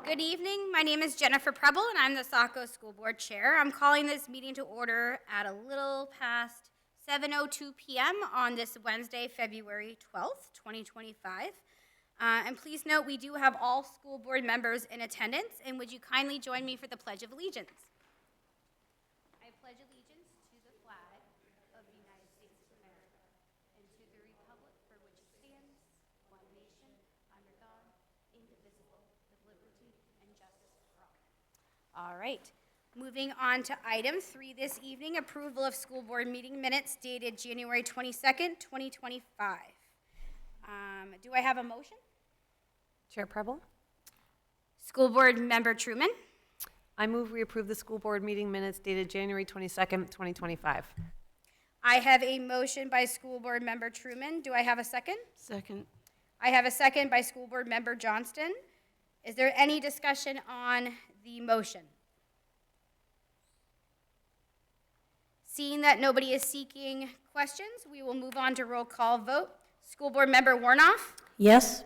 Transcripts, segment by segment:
Good evening. My name is Jennifer Preble, and I'm the Saco School Board Chair. I'm calling this meeting to order at a little past 7:02 p.m. on this Wednesday, February 12th, 2025. And please note, we do have all school board members in attendance, and would you kindly join me for the Pledge of Allegiance? I pledge allegiance to the flag of the United States of America and to the republic for which it stands, one nation, under God, indivisible, with liberty and justice for all. All right. Moving on to item 3 this evening, approval of school board meeting minutes dated January 22nd, 2025. Do I have a motion? Chair Preble? School board member Truman? I move we approve the school board meeting minutes dated January 22nd, 2025. I have a motion by school board member Truman. Do I have a second? Second. I have a second by school board member Johnston. Is there any discussion on the motion? Seeing that nobody is seeking questions, we will move on to roll call vote. School board member Warnoff? Yes.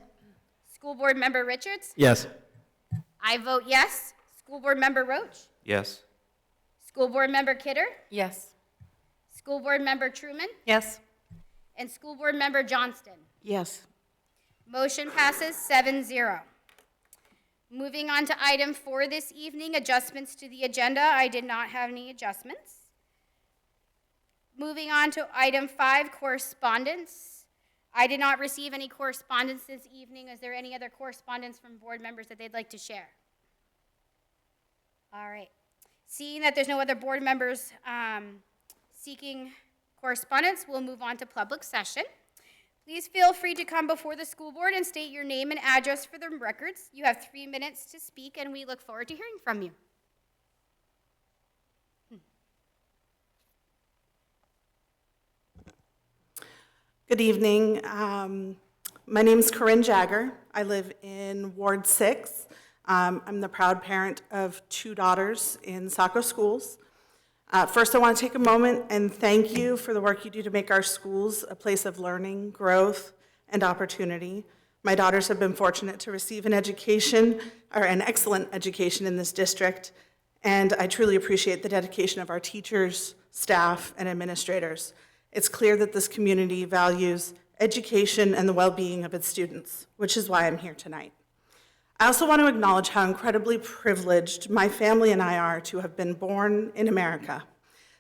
School board member Richards? Yes. I vote yes. School board member Roach? Yes. School board member Kidder? Yes. School board member Truman? Yes. And school board member Johnston? Yes. Motion passes 7-0. Moving on to item 4 this evening, adjustments to the agenda. I did not have any adjustments. Moving on to item 5, correspondence. I did not receive any correspondence this evening. Is there any other correspondence from board members that they'd like to share? All right. Seeing that there's no other board members seeking correspondence, we'll move on to public session. Please feel free to come before the school board and state your name and address for the records. You have 3 minutes to speak, and we look forward to hearing from you. Good evening. My name is Corinne Jagger. I live in Ward 6. I'm the proud parent of 2 daughters in Saco schools. First, I want to take a moment and thank you for the work you do to make our schools a place of learning, growth, and opportunity. My daughters have been fortunate to receive an education, or an excellent education in this district, and I truly appreciate the dedication of our teachers, staff, and administrators. It's clear that this community values education and the well-being of its students, which is why I'm here tonight. I also want to acknowledge how incredibly privileged my family and I are to have been born in America,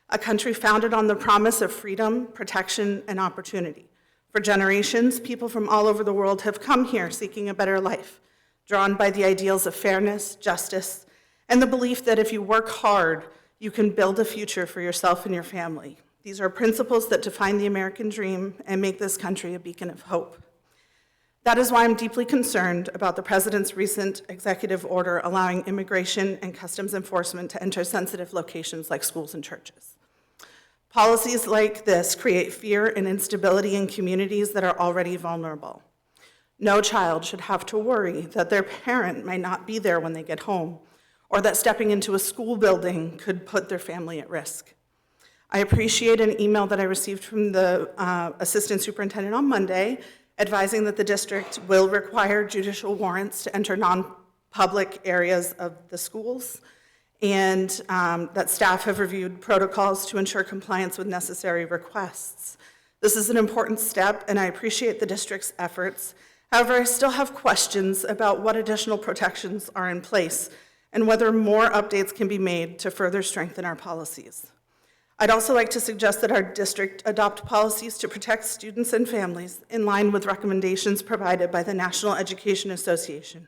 a country founded on the promise of freedom, protection, and opportunity. For generations, people from all over the world have come here seeking a better life, drawn by the ideals of fairness, justice, and the belief that if you work hard, you can build a future for yourself and your family. These are principles that define the American dream and make this country a beacon of hope. That is why I'm deeply concerned about the President's recent executive order allowing immigration and customs enforcement to enter sensitive locations like schools and churches. Policies like this create fear and instability in communities that are already vulnerable. No child should have to worry that their parent might not be there when they get home, or that stepping into a school building could put their family at risk. I appreciate an email that I received from the assistant superintendent on Monday advising that the district will require judicial warrants to enter non-public areas of the schools, and that staff have reviewed protocols to ensure compliance with necessary requests. This is an important step, and I appreciate the district's efforts. However, I still have questions about what additional protections are in place and whether more updates can be made to further strengthen our policies. I'd also like to suggest that our district adopt policies to protect students and families in line with recommendations provided by the National Education Association.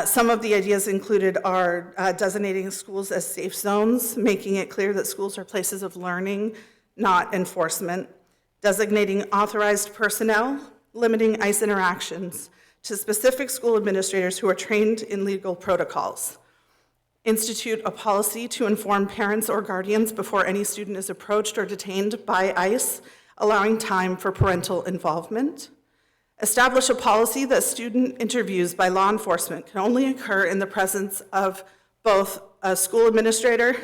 Some of the ideas included are designating schools as safe zones, making it clear that schools are places of learning, not enforcement, designating authorized personnel, limiting ICE interactions to specific school administrators who are trained in legal protocols, institute a policy to inform parents or guardians before any student is approached or detained by ICE, allowing time for parental involvement. Establish a policy that student interviews by law enforcement can only occur in the presence of both a school administrator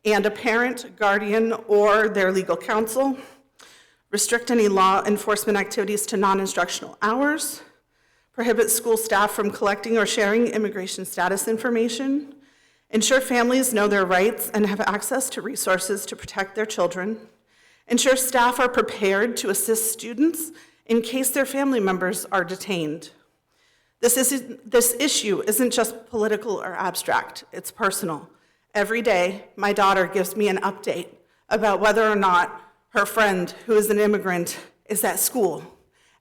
and a parent, guardian, or their legal counsel. Restrict any law enforcement activities to non-instructional hours. prohibit school staff from collecting or sharing immigration status information, ensure families know their rights and have access to resources to protect their children, ensure staff are prepared to assist students in case their family members are detained. This issue isn't just political or abstract, it's personal. Every day, my daughter gives me an update about whether or not her friend, who is an immigrant, is at school.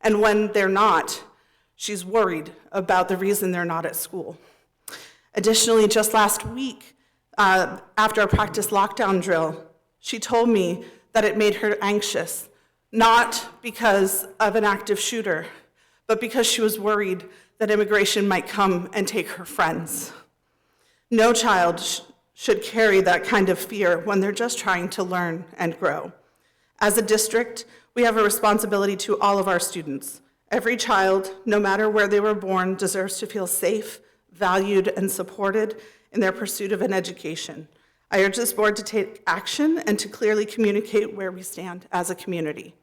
And when they're not, she's worried about the reason they're not at school. Additionally, just last week, after a practice lockdown drill, she told me that it made her anxious, not because of an active shooter, but because she was worried that immigration might come and take her friends. No child should carry that kind of fear when they're just trying to learn and grow. As a district, we have a responsibility to all of our students. Every child, no matter where they were born, deserves to feel safe, valued, and supported in their pursuit of an education. I urge this board to take action and to clearly communicate where we stand as a community.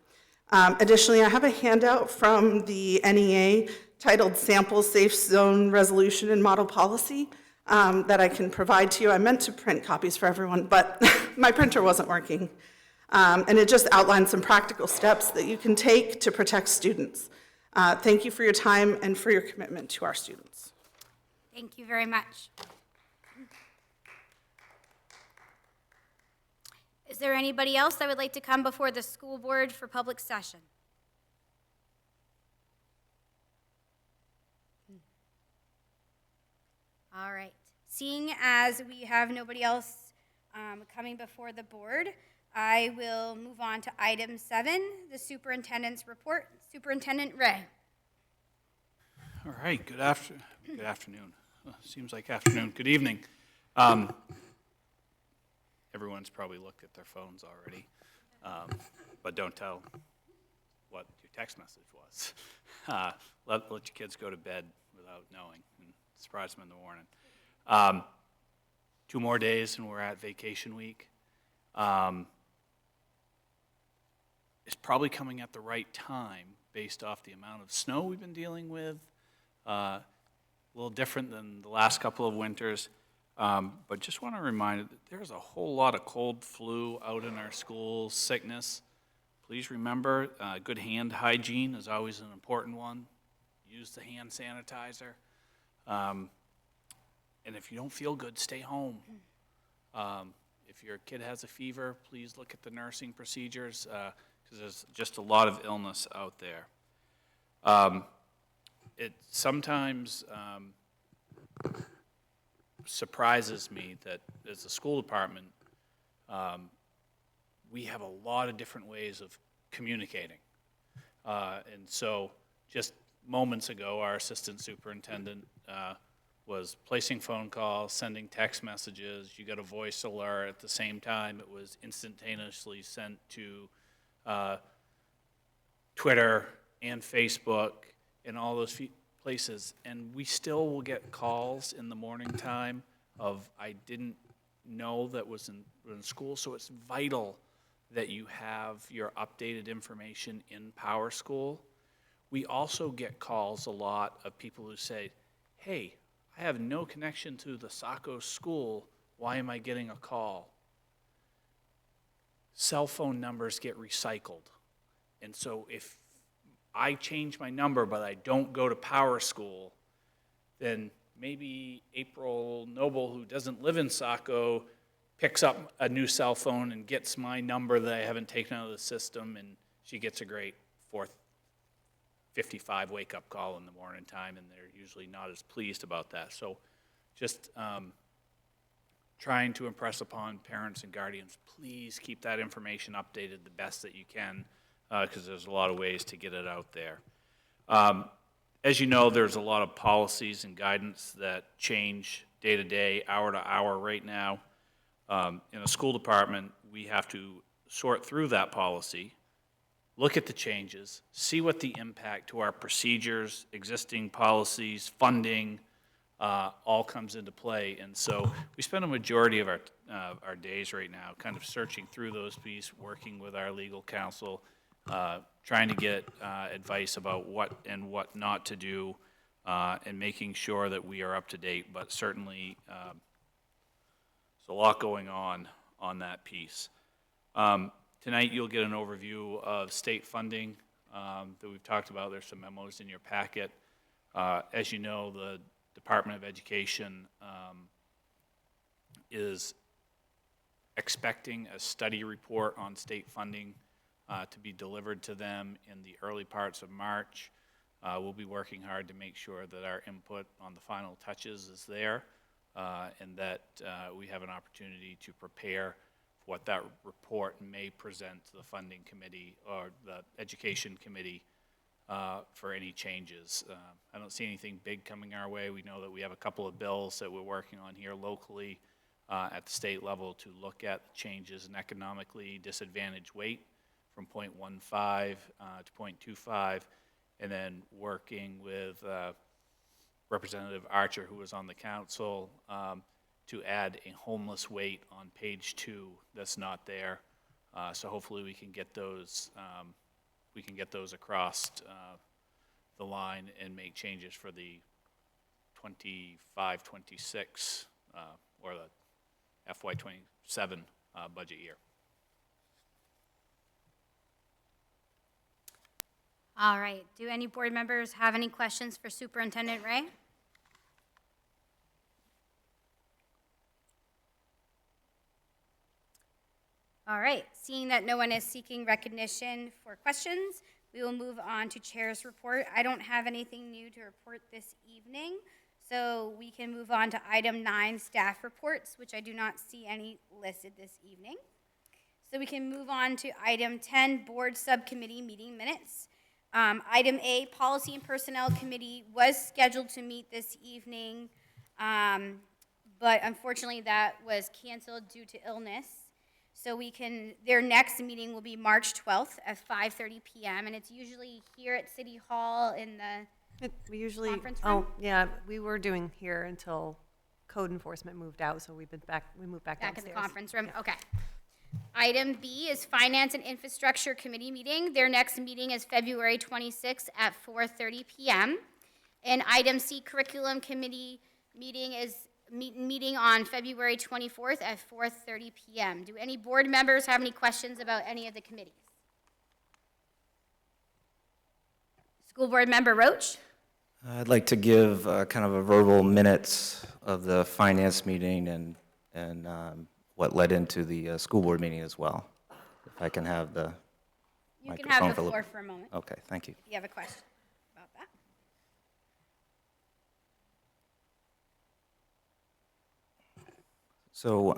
Additionally, I have a handout from the NEA titled Sample Safe Zone Resolution and Model Policy that I can provide to you. I meant to print copies for everyone, but my printer wasn't working. And it just outlines some practical steps that you can take to protect students. Thank you for your time and for your commitment to our students. Thank you very much. Is there anybody else that would like to come before the school board for public session? All right. Seeing as we have nobody else coming before the board, I will move on to item 7, the superintendent's report. Superintendent Ray. All right, good afternoon. Seems like afternoon. Good evening. Everyone's probably looked at their phones already, but don't tell what your text message was. Let your kids go to bed without knowing and surprise them in the morning. 2 more days and we're at vacation week. It's probably coming at the right time based off the amount of snow we've been dealing with. A little different than the last couple of winters. But just want to remind you that there's a whole lot of cold flu out in our schools, sickness. Please remember, good hand hygiene is always an important one. Use the hand sanitizer. And if you don't feel good, stay home. If your kid has a fever, please look at the nursing procedures because there's just a lot of illness out there. It sometimes surprises me that as a school department, we have a lot of different ways of communicating. And so just moments ago, our assistant superintendent was placing phone calls, sending text messages. You got a voice alert at the same time. It was instantaneously sent to Twitter and Facebook and all those places. And we still will get calls in the morning time of, I didn't know that was in school. So it's vital that you have your updated information in Power School. We also get calls a lot of people who say, hey, I have no connection to the Saco school. Why am I getting a call? Cell phone numbers get recycled. And so if I change my number but I don't go to Power School, then maybe April Noble, who doesn't live in Saco, picks up a new cell phone and gets my number that I haven't taken out of the system, and she gets a great 4:55 wake-up call in the morning time, and they're usually not as pleased about that. So just trying to impress upon parents and guardians, please keep that information updated the best that you can, because there's a lot of ways to get it out there. As you know, there's a lot of policies and guidance that change day to day, hour to hour right now. In a school department, we have to sort through that policy, look at the changes, see what the impact to our procedures, existing policies, funding, all comes into play. And so we spend a majority of our days right now kind of searching through those pieces, working with our legal counsel, trying to get advice about what and what not to do. and making sure that we are up to date, but certainly there's a lot going on that piece. Tonight you'll get an overview of state funding that we've talked about. There's some memos in your packet. As you know, the Department of Education is expecting a study report on state funding to be delivered to them in the early parts of March. We'll be working hard to make sure that our input on the final touches is there and that we have an opportunity to prepare for what that report may present to the funding committee or the education committee for any changes. I don't see anything big coming our way. We know that we have a couple of bills that we're working on here locally at the state level to look at changes in economically disadvantaged weight from 0.15 to 0.25, and then working with Representative Archer, who was on the council, to add a homeless weight on page 2 that's not there. So hopefully we can get those across the line and make changes for the 25-26 or the FY27 budget year. All right. Do any board members have any questions for Superintendent Ray? All right. Seeing that no one is seeking recognition for questions, we will move on to Chair's report. I don't have anything new to report this evening, so we can move on to item 9, staff reports, which I do not see any listed this evening. So we can move on to item 10, board subcommittee meeting minutes. Item A, Policy and Personnel Committee was scheduled to meet this evening, but unfortunately that was canceled due to illness. So their next meeting will be March 12th at 5:30 p.m. and it's usually here at City Hall in the We usually, conference room? yeah, we were doing here until code enforcement moved out, so we moved back Back downstairs. in the conference room, okay. Item B is Finance and Infrastructure Committee meeting. Their next meeting is February 26th at 4:30 p.m. And item C, Curriculum Committee meeting is meeting on February 24th at 4:30 p.m. Do any board members have any questions about any of the committees? School Board Member Roach? I'd like to give kind of a verbal minutes of the finance meeting and what led into the school board meeting as well. If I can have the You can microphone have the for a floor little- for a moment Okay, thank you. if you have a question about that. So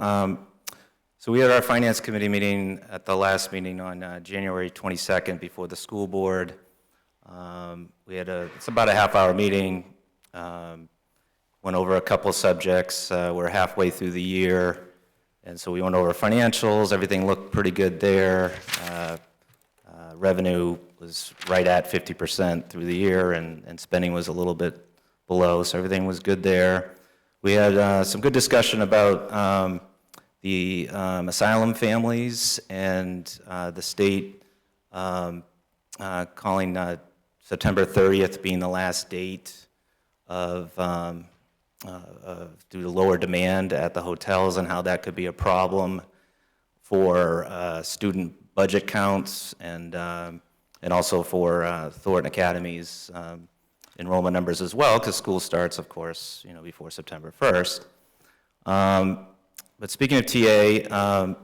we had our finance committee meeting at the last meeting on January 22nd before the school board. It's about a half-hour meeting. Went over a couple subjects. We're halfway through the year, and so we went over financials. Everything looked pretty good there. Revenue was right at 50% through the year, and spending was a little bit below, so everything was good there. We had some good discussion about the asylum families and the state calling September 30th being the last date of due to lower demand at the hotels and how that could be a problem for student budget counts and also for Thornton Academy's enrollment numbers as well, because school starts, of course, before September 1st. But speaking of TA,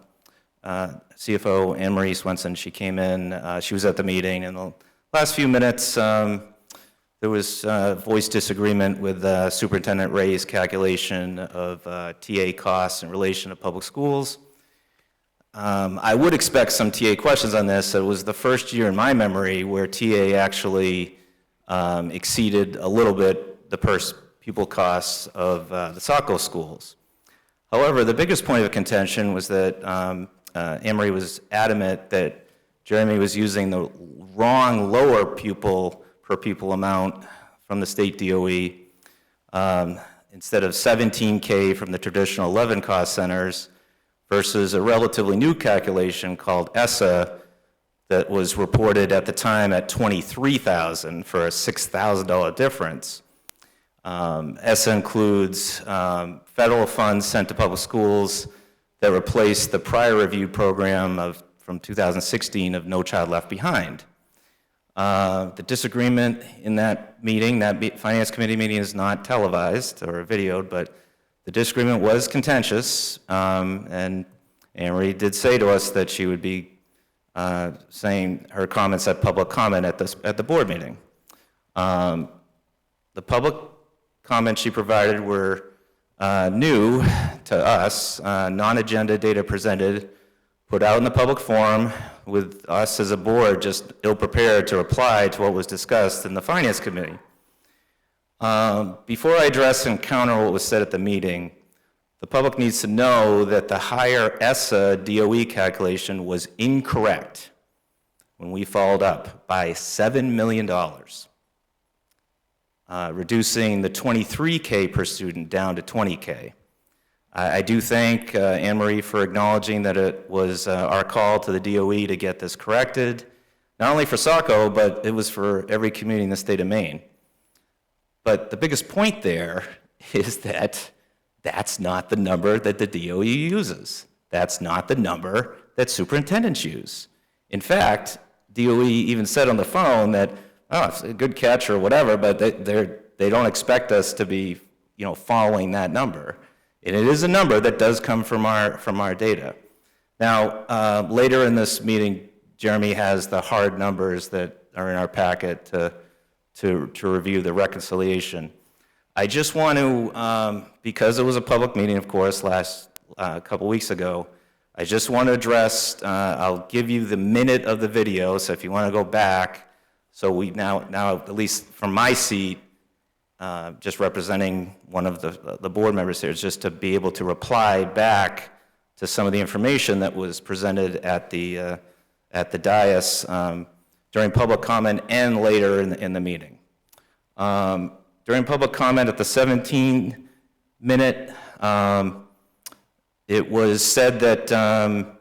CFO Anne Marie Swenson, she came in, she was at the meeting, and the last few minutes, there was voice disagreement with Superintendent Ray's calculation of TA costs in relation to public schools. I would expect some TA questions on this. It was the first year in my memory where TA actually exceeded a little bit the per-pupil costs of the Saco schools. However, the biggest point of contention was that Anne-Marie was adamant that Jeremy was using the wrong lower per pupil amount from the state DOE. Instead of $17K from the traditional 11 cost centers versus a relatively new calculation called ESSA that was reported at the time at $23,000 for a $6,000 difference. ESSA includes federal funds sent to public schools that replaced the prior review program from 2016 of No Child Left Behind. The disagreement in that meeting, Finance Committee meeting, is not televised or videoed, but the disagreement was contentious, and Anne Marie did say to us that she would be saying her comments at public comment at the board meeting. The public comments she provided were new to us, non-agenda data presented, put out in the public forum, with us as a board just ill-prepared to reply to what was discussed in the Finance Committee. Before I address and counter what was said at the meeting, the public needs to know that the higher ESSA DOE calculation was incorrect when we followed up by $7 million, reducing the $23K per student down to $20K. I do thank Anne Marie for acknowledging that it was our call to the DOE to get this corrected, not only for Saco, but it was for every community in the state of Maine. But the biggest point there is that that's not the number that the DOE uses. That's not the number that superintendents use. In fact, DOE even said on the phone that, oh, it's a good catch or whatever, but they don't expect us to be, following that number. And it is a number that does come from our data. Now, later in this meeting, Jeremy has the hard numbers that are in our packet to review the reconciliation. I just want to, because it was a public meeting, of course, last couple weeks ago, I just want to address, I'll give you the minute of the video, so if you want to go back, so we now at least from my seat, just representing one of the board members here, is just to be able to reply back to some of the information that was presented at the dais during public comment and later in the meeting. During public comment at the 17-minute, it was said that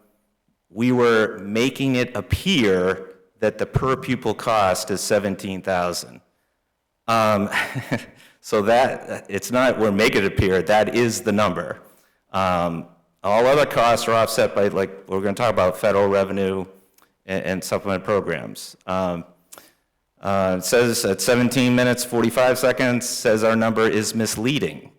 we were making it appear that the per pupil cost is $17,000. So that, it's not we're making it appear, that is the number. All other costs are offset by, like, we're going to talk about federal revenue and supplement programs. It says at 17 minutes, 45 seconds, says our number is misleading.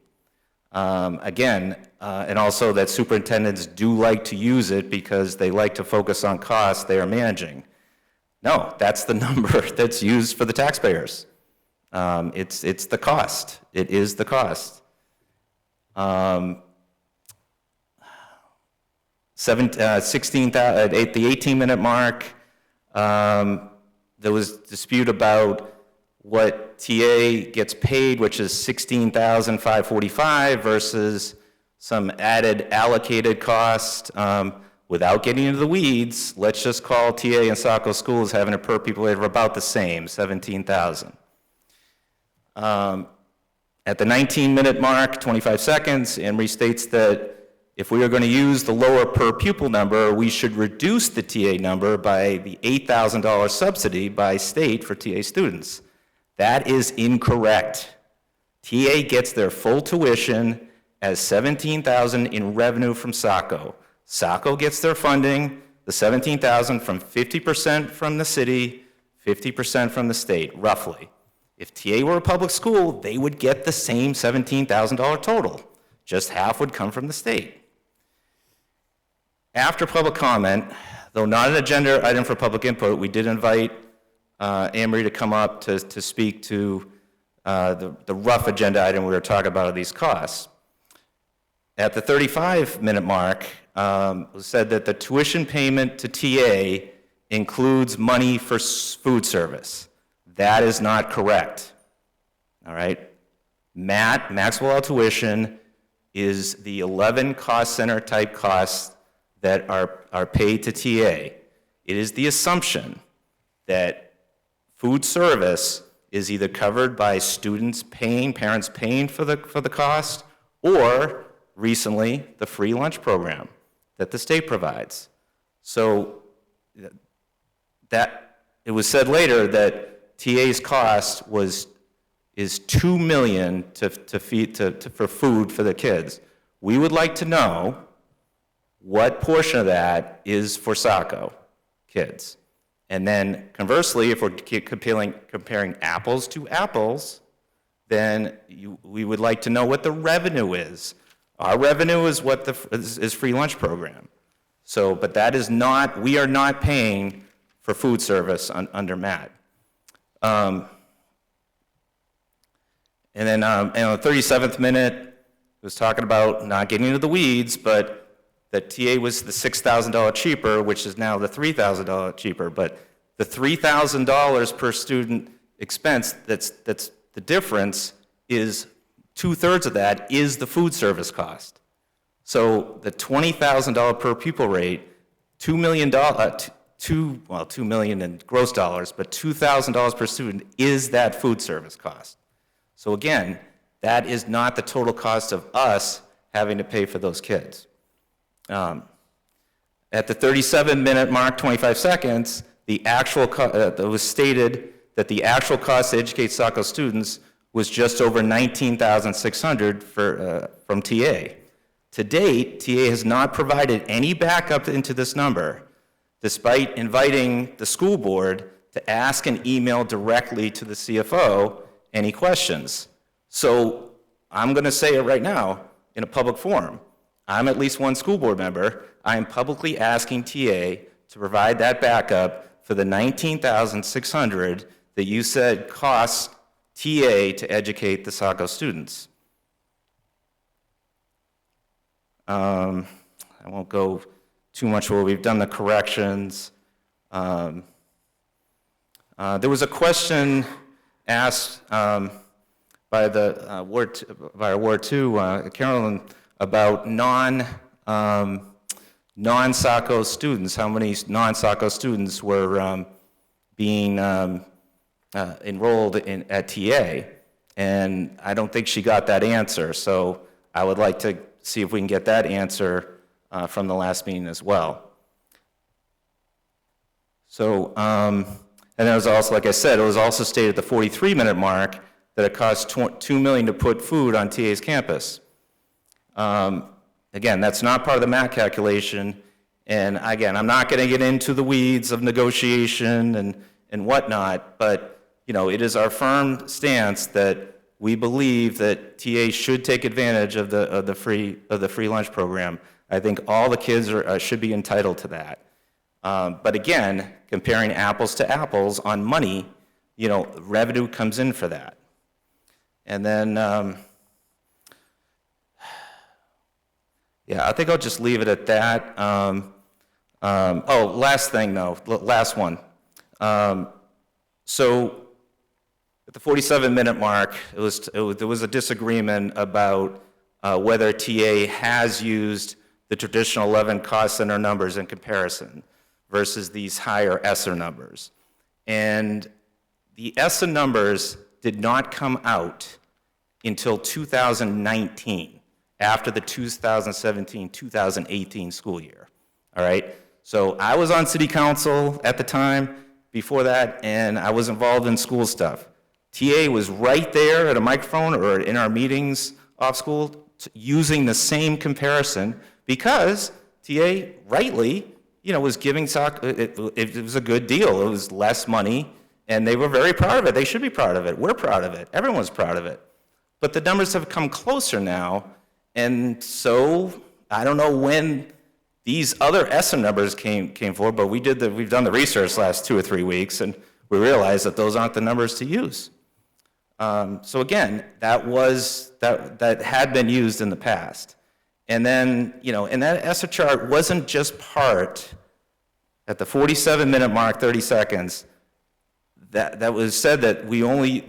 Again, and also that superintendents do like to use it because they like to focus on costs they are managing. No, that's the number that's used for the taxpayers. It's the cost. It is the cost. At the 18-minute mark, there was dispute about what TA gets paid, which is $16,545 versus some added allocated cost. Without getting into the weeds, let's just call TA and Saco schools having a per pupil rate of about the same, $17,000. At the 19-minute mark, 25 seconds, Anne Marie states that if we are going to use the lower per pupil number, we should reduce the TA number by the $8,000 subsidy by state for TA students. That is incorrect. TA gets their full tuition as $17,000 in revenue from Saco. Saco gets their funding, the $17,000, from 50% from the city, 50% from the state, roughly. If TA were a public school, they would get the same $17,000 total. Just half would come from the state. After public comment, though not an agenda item for public input, we did invite Anne Marie to come up to speak to the rough agenda item we were talking about of these costs. At the 35-minute mark, it was said that the tuition payment to TA includes money for food service. That is not correct. All right? Maxwell tuition is the 11 cost center type costs that are paid to TA. It is the assumption that food service is either covered by students paying, parents paying for the cost, or recently the free lunch program that the state provides. So that it was said later that TA's cost was is $2 million for food for the kids. We would like to know what portion of that is for Saco kids. And then conversely, if we're comparing apples to apples, then we would like to know what the revenue is. Our revenue is what is free lunch program. So, but that is not, we are not paying for food service under MAT. And then in the 37th minute, it was talking about not getting into the weeds, but that TA was the $6,000 cheaper, which is now the $3,000 cheaper. But the $3,000 per student expense, that's the difference, is 2/3 of that is the food service cost. So the $20,000 per pupil rate, $2 million, $2 million in gross dollars, but $2,000 per student is that food service cost. So again, that is not the total cost of us having to pay for those kids. At the 37-minute mark, 25 seconds, the actual it was stated that the actual cost to educate Saco students was just over $19,600 from TA. To date, TA has not provided any backup into this number, despite inviting the school board to ask and email directly to the CFO any questions. So I'm going to say it right now in a public forum. I'm at least one school board member. I am publicly asking TA to provide that backup for the $19,600 that you said costs TA to educate the Saco students. I won't go too much over. We've done the corrections. There was a question asked by our Ward 2, Carolyn, about non-Saco students, how many non-Saco students were being enrolled at TA, and I don't think she got that answer, so I would like to see if we can get that answer from the last meeting as well. So, and it was also, like I said, it was also stated at the 43-minute mark that it cost $2 million to put food on TA's campus. Again, that's not part of the MAT calculation, and again, I'm not going to get into the weeds of negotiation and whatnot, but you know, it is our firm stance that we believe that TA should take advantage of the free lunch program. I think all the kids should be entitled to that. But again, comparing apples to apples on money, you know, revenue comes in for that. And then, yeah, I think I'll just leave it at that. Oh, last thing though, last one. So at the 47-minute mark, there was a disagreement about whether TA has used the traditional 11 cost center numbers in comparison versus these higher ESSER numbers. And the ESSER numbers did not come out until 2019, after the 2017-2018 school year, all right? So I was on city council at the time before that, and I was involved in school stuff. TA was right there at a microphone or in our meetings off school using the same comparison because TA rightly, you know, was giving it was a good deal. It was less money, and they were very proud of it. They should be proud of it. We're proud of it. Everyone's proud of it. But the numbers have come closer now, and so I don't know when these other ESSER numbers came forward, but we've done the research last 2 or 3 weeks, and we realized that those aren't the numbers to use. So again, that had been used in the past. And then, you know, and that ESSER chart wasn't just part, at the 47-minute mark, 30 seconds, that was said that we only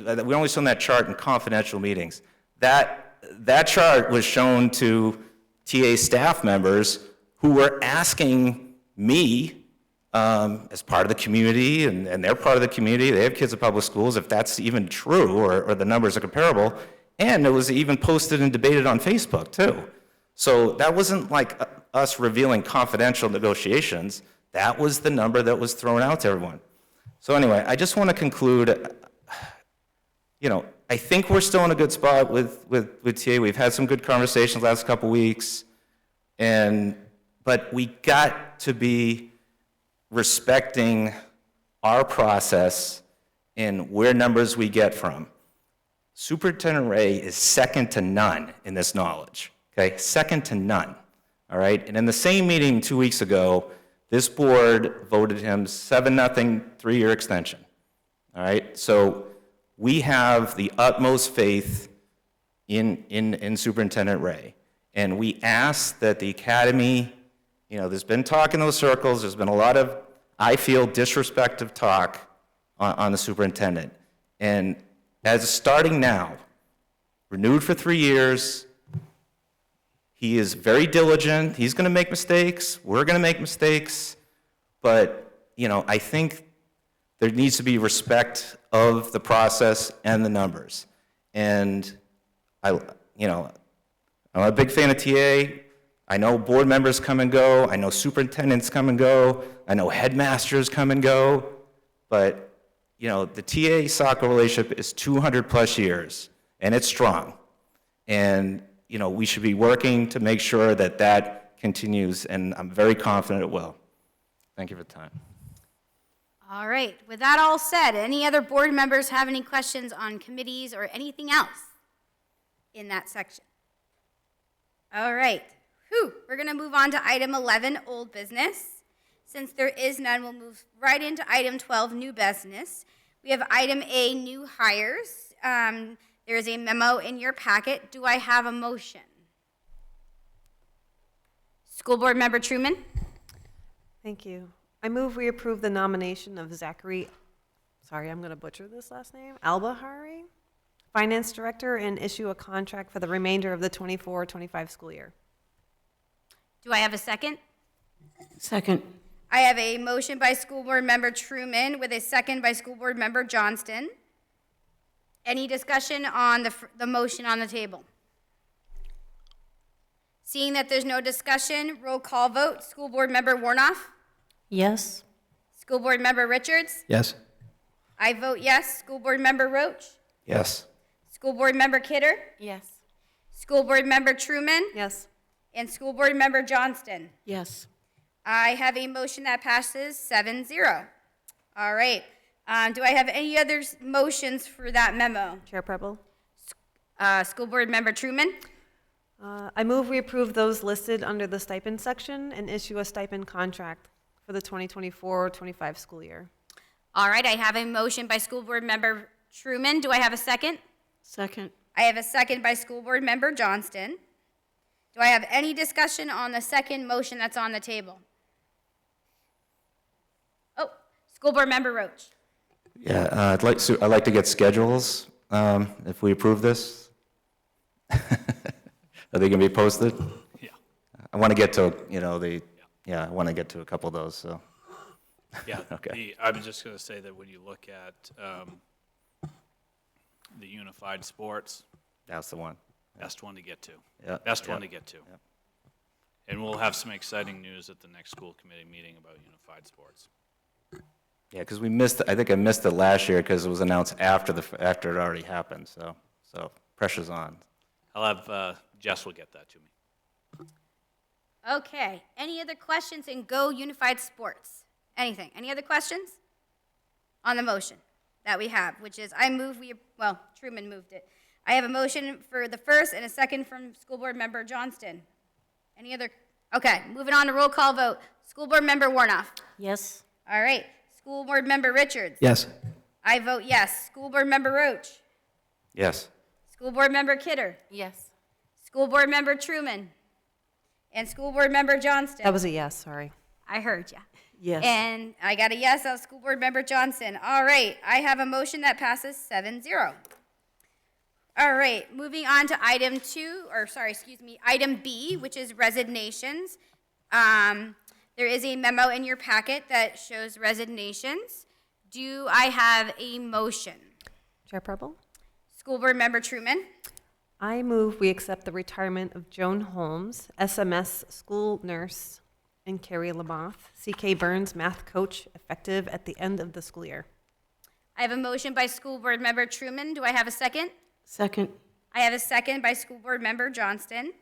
shown that chart in confidential meetings. That chart was shown to TA staff members who were asking me, as part of the community, and they're part of the community, they have kids in public schools, if that's even true, or the numbers are comparable, and it was even posted and debated on Facebook, too. So that wasn't like us revealing confidential negotiations, that was the number that was thrown out to everyone. So anyway, I just want to conclude, you know, I think we're still in a good spot with TA. We've had some good conversations last couple weeks, but we got to be respecting our process and where numbers we get from. Superintendent Ray is second to none in this knowledge, okay? Second to none, all right? And in the same meeting 2 weeks ago, this board voted him 7-0 3-year extension, all right? So we have the utmost faith in Superintendent Ray. And we ask that the academy, there's been talk in those circles, there's been a lot of, I feel, disrespectful talk on the superintendent. And as starting now, renewed for 3 years, he is very diligent, he's gonna make mistakes, we're gonna make mistakes, but, I think there needs to be respect of the process and the numbers. And I'm a big fan of TA. I know board members come and go. I know superintendents come and go. I know headmasters come and go. But, the TA Saco relationship is 200 plus years, and it's strong. And, we should be working to make sure that that continues, and I'm very confident it will. Thank you for the time. All right, with that all said, any other board members have any questions on committees or anything else in that section? All right, we're gonna move on to item 11, old business. Since there is none, we'll move right into item 12, new business. We have item A, new hires. There is a memo in your packet. Do I have a motion? School Board Member Truman? Thank you. I move we approve the nomination of Zachary, sorry, I'm going to butcher this last name, Albahari, Finance Director, and issue a contract for the remainder of the 24-25 school year. Do I have a second? Second. I have a motion by School Board Member Truman with a second by School Board Member Johnston. Any discussion on the motion on the table? Seeing that there's no discussion, roll call vote. School Board Member Warnoff? Yes. School Board Member Richards? Yes? I vote yes. School Board Member Roach? Yes. School Board Member Kidder? Yes. School Board Member Truman? Yes. And School Board Member Johnston? Yes. I have a motion that passes 7-0. All right. Do I have any other motions for that memo? Chair Preble? School Board Member Truman? I move we approve those listed under the stipend section and issue a stipend contract for the 2024-25 school year. All right, I have a motion by School Board Member Truman. Do I have a second? Second. I have a second by School Board Member Johnston. Do I have any discussion on the second motion that's on the table? Oh, School Board Member Roach. Yeah, I'd like to get schedules, if we approve this. Are they gonna be posted? Yeah. I want to get to, I want to get to a couple of those, so. Yeah, Okay. I was just going to say that when you look at the unified sports, That's the one. best one to get to. Yeah, Best yeah, one to get to. yeah. And we'll have some exciting news at the next school committee meeting about unified sports. Yeah, because I think I missed it last year because it was announced after it already happened, so pressure's on. I'll have, Jess will get that to me. Okay, any other questions in Go Unified Sports? Anything? Any other questions on the motion that we have, which is Truman moved it. I have a motion for the first and a second from School Board Member Johnston. Any other? Okay, moving on to roll call vote. School Board Member Warnoff. Yes. All right. School Board Member Richards. Yes. I vote yes. School Board Member Roach. Yes. School Board Member Kidder. Yes. School Board Member Truman. And School Board Member Johnston. That was a yes, sorry. I heard ya. Yes. And I got a yes of School Board Member Johnson. All right, I have a motion that passes 7-0. All right, moving on to item B, which is resignations. There is a memo in your packet that shows resignations. Do I have a motion? Chair Preble? School Board Member Truman? I move we accept the retirement of Joan Holmes, SMS school nurse, and Carrie Lamoth, CK Burns math coach, effective at the end of the school year. I have a motion by School Board Member Truman. Do I have a second? Second. I have a second by School Board Member Johnston.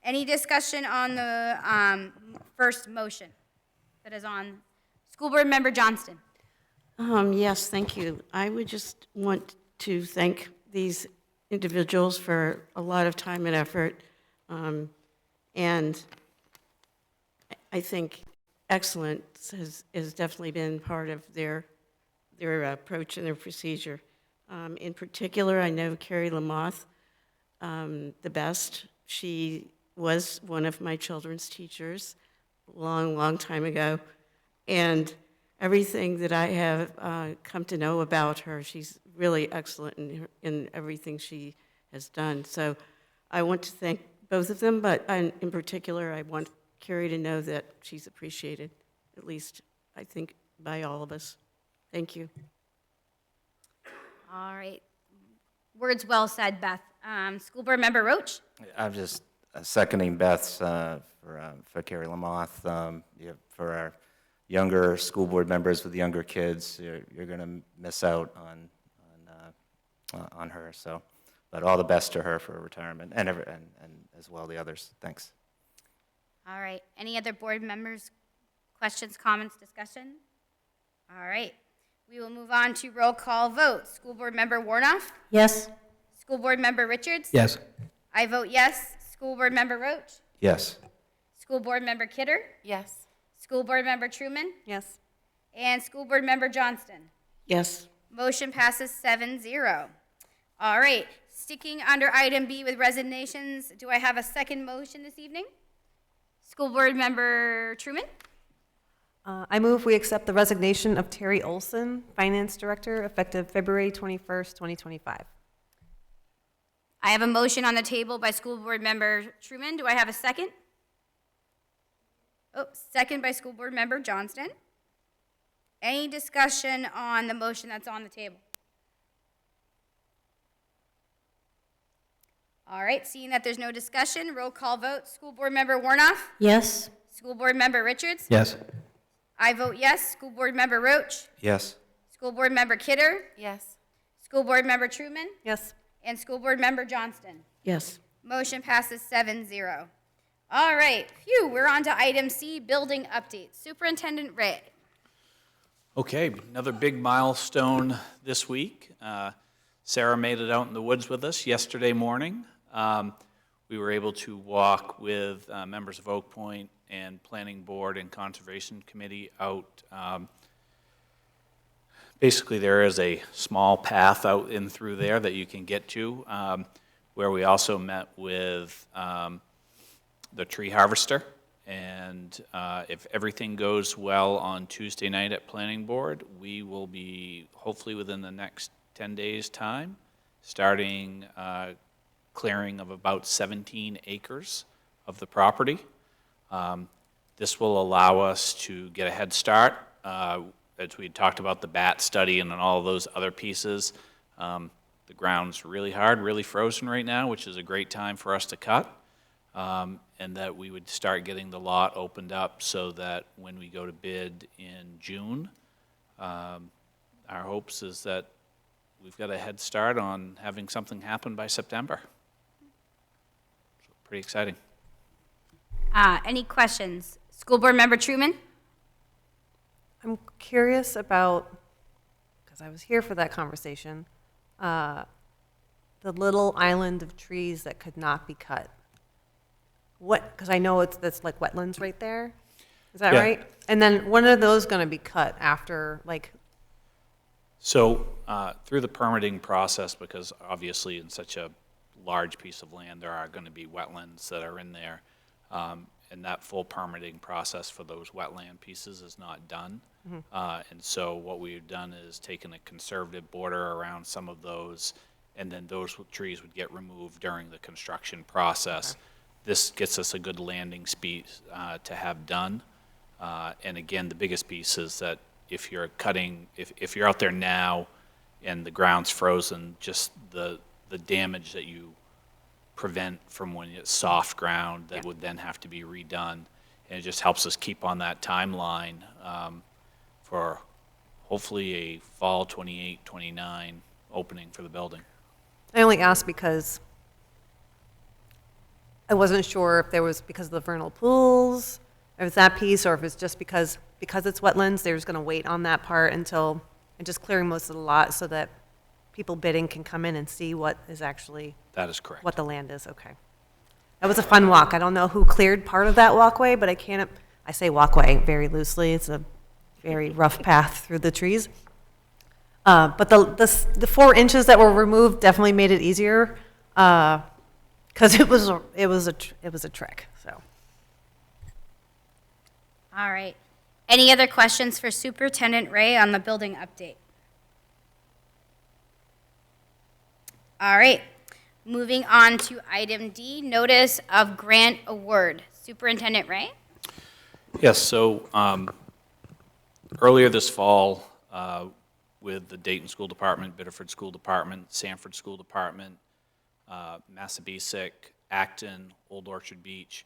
Any discussion on the first motion that is on School Board Member Johnston? Yes, thank you. I would just want to thank these individuals for a lot of time and effort. And I think excellence has definitely been part of their approach and their procedure. In particular, I know Carrie Lamoth the best. She was one of my children's teachers long time ago. And everything that I have come to know about her, she's really excellent in everything she has done. So I want to thank both of them, but in particular, I want Carrie to know that she's appreciated, at least I think by all of us. Thank you. All right. Words well said, Beth. School Board Member Roach? I'm just seconding Beth's for Carrie Lamoth. For our younger school board members with younger kids, you're going to miss out on her. So, but all the best to her for retirement, and as well the others. Thanks. All right. Any other board members? Questions, comments, discussion? All right. We will move on to roll call vote. School Board Member Warnoff? Yes. School Board Member Richards? Yes. I vote yes. School Board Member Roach? Yes. School Board Member Kidder? Yes. School Board Member Truman? Yes. And School Board Member Johnston? Yes. Motion passes 7-0. All right. Sticking under item B with resignations, do I have a second motion this evening? School Board Member Truman? I move we accept the resignation of Terry Olson, Finance Director, effective February 21st, 2025. I have a motion on the table by School Board Member Truman. Do I have a second? Oh, second by School Board Member Johnston. Any discussion on the motion that's on the table? All right, seeing that there's no discussion, roll call vote. School Board Member Warnoff? Yes. School Board Member Richards? Yes. I vote yes. School Board Member Roach? Yes. School Board Member Kidder? Yes. School Board Member Truman? Yes. And School Board Member Johnston? Yes. Motion passes 7-0. All right, phew, we're on to item C, building updates. Superintendent Ray. Okay, another big milestone this week. Sarah made it out in the woods with us yesterday morning. We were able to walk with members of Oak Point and Planning Board and Conservation Committee out. Basically, there is a small path out in through there that you can get to, where we also met with the tree harvester. And if everything goes well on Tuesday night at Planning Board, we will be, hopefully within the next 10 days' time, starting clearing of about 17 acres of the property. This will allow us to get a head start. As we talked about the bat study and all of those other pieces, the ground's really hard, really frozen right now, which is a great time for us to cut. And that we would start getting the lot opened up so that when we go to bid in June, our hopes is that we've got a head start on having something happen by September. So pretty exciting. Any questions? School Board Member Truman? I'm curious about, because I was here for that conversation, the little island of trees that could not be cut. What, because I know that's like wetlands right there. Is that Yeah. right? And then when are those going to be cut after, like, So through the permitting process, because obviously in such a large piece of land, there are going to be wetlands that are in there. And that full permitting process for those wetland pieces is not done. And so what we've done is taken a conservative border around some of those, and then those trees would get removed during the construction process. This gets us a good landing speed to have done. And again, the biggest piece is that if you're cutting, if you're out there now and the ground's frozen, just the damage that you prevent from when it's soft ground that would then have to be redone. And it just helps us keep on that timeline for hopefully a fall 28, 29 opening for the building. I only asked because I wasn't sure if there was because of the vernal pools, if it's that piece, or if it's just because it's wetlands, they're just gonna wait on that part until, and just clearing most of the lot so that people bidding can come in and see what is actually, That is correct. what the land is, okay. That was a fun walk. I don't know who cleared part of that walkway, but I say walkway very loosely. It's a very rough path through the trees. But the 4 inches that were removed definitely made it easier, because it was a trek, so. All right. Any other questions for Superintendent Ray on the building update? All right. Moving on to item D, notice of grant award. Superintendent Ray? Yes, so earlier this fall, with the Dayton School Department, Biddeford School Department, Sanford School Department, Massabesic, Acton, Old Orchard Beach,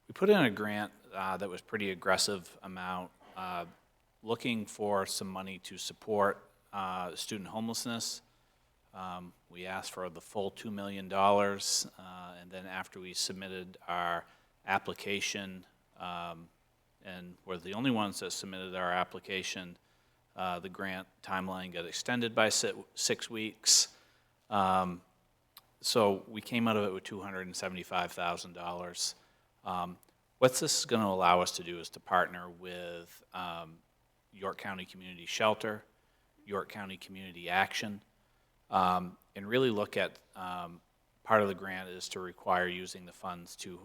we put in a grant that was pretty aggressive amount, looking for some money to support student homelessness. We asked for the full $2 million, and then after we submitted our application, and we're the only ones that submitted our application, the grant timeline got extended by 6 weeks. So we came out of it with $275,000. What this is going to allow us to do is to partner with York County Community Shelter, York County Community Action, and really look at part of the grant is to require using the funds to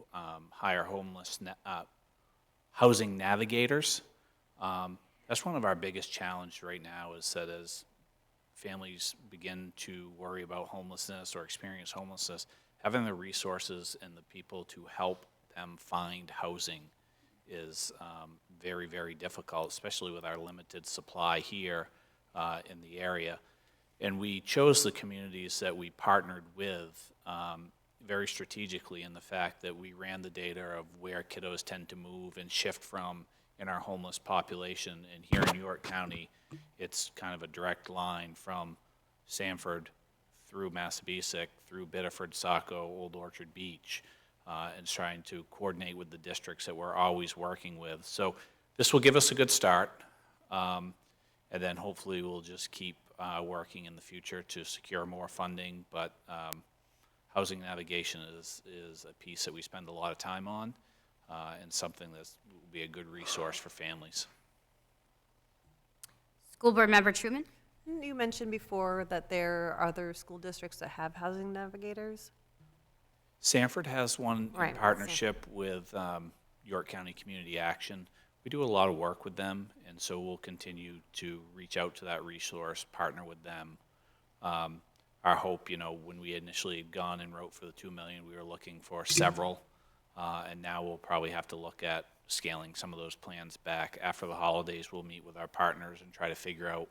hire housing navigators. That's one of our biggest challenges right now, is that as families begin to worry about homelessness or experience homelessness, having the resources and the people to help them find housing is very, very difficult, especially with our limited supply here in the area. And we chose the communities that we partnered with very strategically in the fact that we ran the data of where kiddos tend to move and shift from in our homeless population. And here in York County, it's kind of a direct line from Sanford through Massabesic, through Biddeford, Saco, Old Orchard Beach, and trying to coordinate with the districts that we're always working with. So this will give us a good start, and then hopefully we'll just keep working in the future to secure more funding, but housing navigation is a piece that we spend a lot of time on, and something that will be a good resource for families. School Board Member Truman? You mentioned before that there are other school districts that have housing navigators. Sanford has one Right, in partnership with York County Community Action. We do a lot of work with them, and so we'll continue to reach out to that resource, partner with them. Our hope, when we initially had gone and wrote for the $2 million, we were looking for several, and now we'll probably have to look at scaling some of those plans back. After the holidays, we'll meet with our partners and try to figure out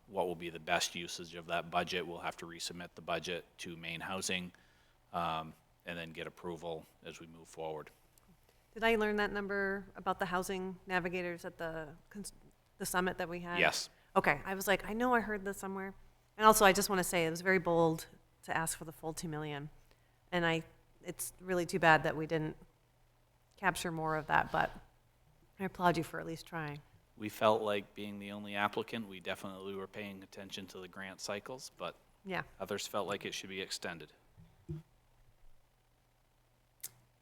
what will be the best usage of that budget. We'll have to resubmit the budget to Maine Housing, and then get approval as we move forward. Did I learn that number about the housing navigators at the summit that we had? Yes. Okay, I was like, I know I heard this somewhere. And also, I just want to say, it was very bold to ask for the full 2 million. And it's really too bad that we didn't capture more of that, but I applaud you for at least trying. We felt like being the only applicant, we definitely were paying attention to the grant cycles, but Yeah. others felt like it should be extended.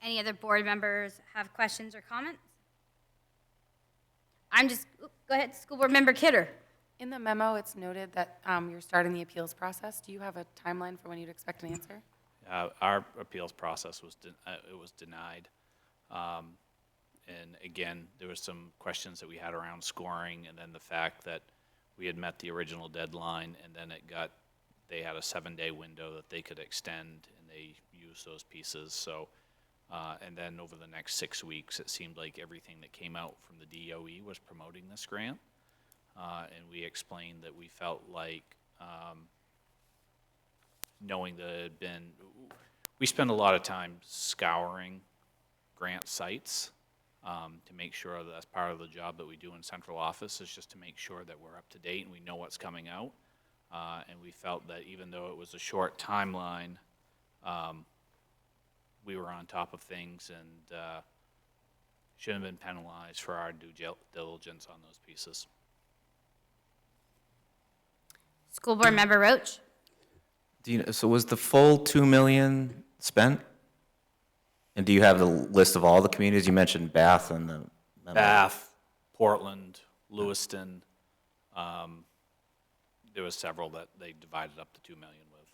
Any other board members have questions or comments? Go ahead, School Board Member Kidder. In the memo, it's noted that you're starting the appeals process. Do you have a timeline for when you'd expect an answer? Our appeals process was denied. And again, there was some questions that we had around scoring, and then the fact that we had met the original deadline, and then they had a 7-day window that they could extend, and they used those pieces. So, and then over the next 6 weeks, it seemed like everything that came out from the DOE was promoting this grant. And we explained that we felt like, knowing that it had been, we spend a lot of time scouring grant sites, to make sure that that's part of the job that we do in central office, is just to make sure that we're up to date and we know what's coming out. And we felt that even though it was a short timeline, we were on top of things and shouldn't have been penalized for our due diligence on those pieces. School Board Member Roach? So was the full 2 million spent? And do you have the list of all the communities? You mentioned Bath and the memo. Bath, Portland, Lewiston, there was several that they divided up the 2 million with.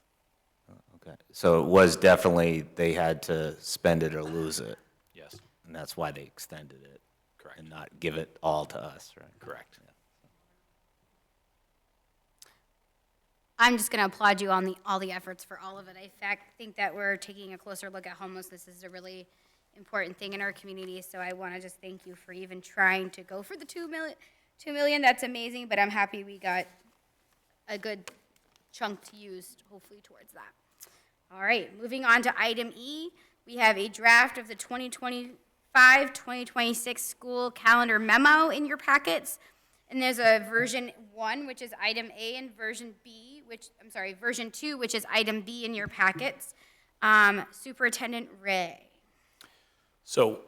Okay, so it was definitely, they had to spend it or lose it, Yes, and that's why they extended it. correct. And not give it all to us, right? Correct. I'm just going to applaud you on all the efforts for all of it. I think that we're taking a closer look at homelessness. This is a really important thing in our community, so I want to just thank you for even trying to go for the 2 million. That's amazing, but I'm happy we got a good chunk to use, hopefully, towards that. All right, moving on to item E. We have a draft of the 2025-2026 school calendar memo in your packets. And there's a version 1, which is item A, and version 2, which is item B in your packets. Superintendent Ray. So,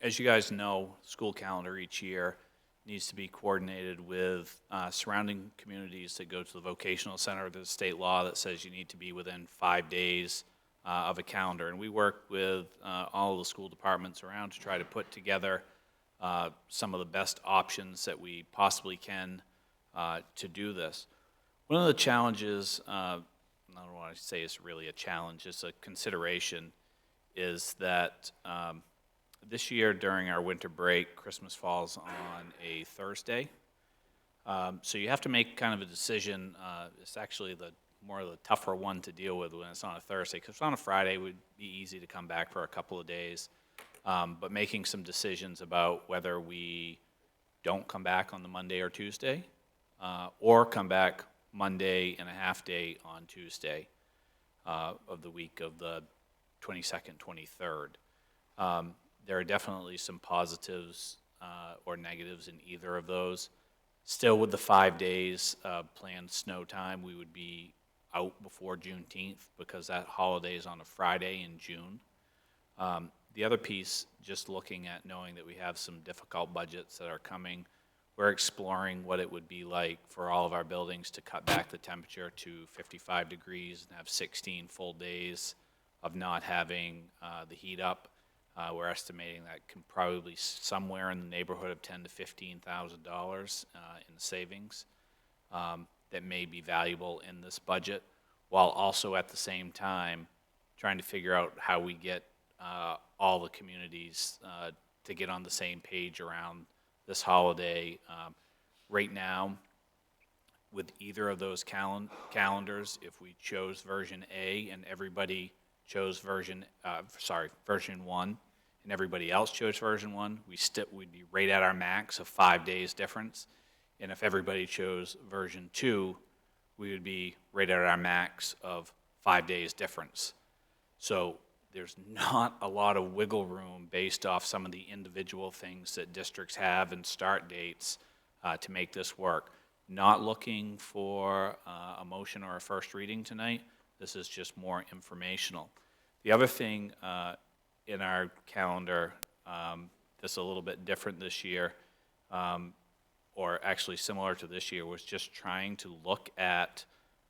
as you guys know, school calendar each year needs to be coordinated with surrounding communities that go to the vocational center. There's a state law that says you need to be within 5 days of a calendar. And we work with all of the school departments around to try to put together some of the best options that we possibly can to do this. One of the challenges, I don't want to say it's really a challenge, it's a consideration, is that this year during our winter break, Christmas falls on a Thursday. So you have to make kind of a decision. It's actually more of the tougher one to deal with when it's on a Thursday, because on a Friday it would be easy to come back for a couple of days. But making some decisions about whether we don't come back on the Monday or Tuesday, or come back Monday and a half day on Tuesday of the week of the 22nd, 23rd. There are definitely some positives or negatives in either of those. Still, with the 5 days planned snow time, we would be out before Juneteenth because that holiday is on a Friday in June. The other piece, just looking at knowing that we have some difficult budgets that are coming, we're exploring what it would be like for all of our buildings to cut back the temperature to 55 degrees and have 16 full days of not having the heat up. We're estimating that can probably somewhere in the neighborhood of $10,000 to $15,000 in savings that may be valuable in this budget, while also at the same time trying to figure out how we get all the communities to get on the same page around this holiday. Right now, with either of those calendars, if we chose version A and everybody chose version 1, and everybody else chose version 1, we'd be right at our max of 5 days difference. And if everybody chose version 2, we would be right at our max of 5 days difference. So there's not a lot of wiggle room based off some of the individual things that districts have and start dates to make this work. Not looking for a motion or a first reading tonight. This is just more informational. The other thing in our calendar that's a little bit different this year, or actually similar to this year, was just trying to look at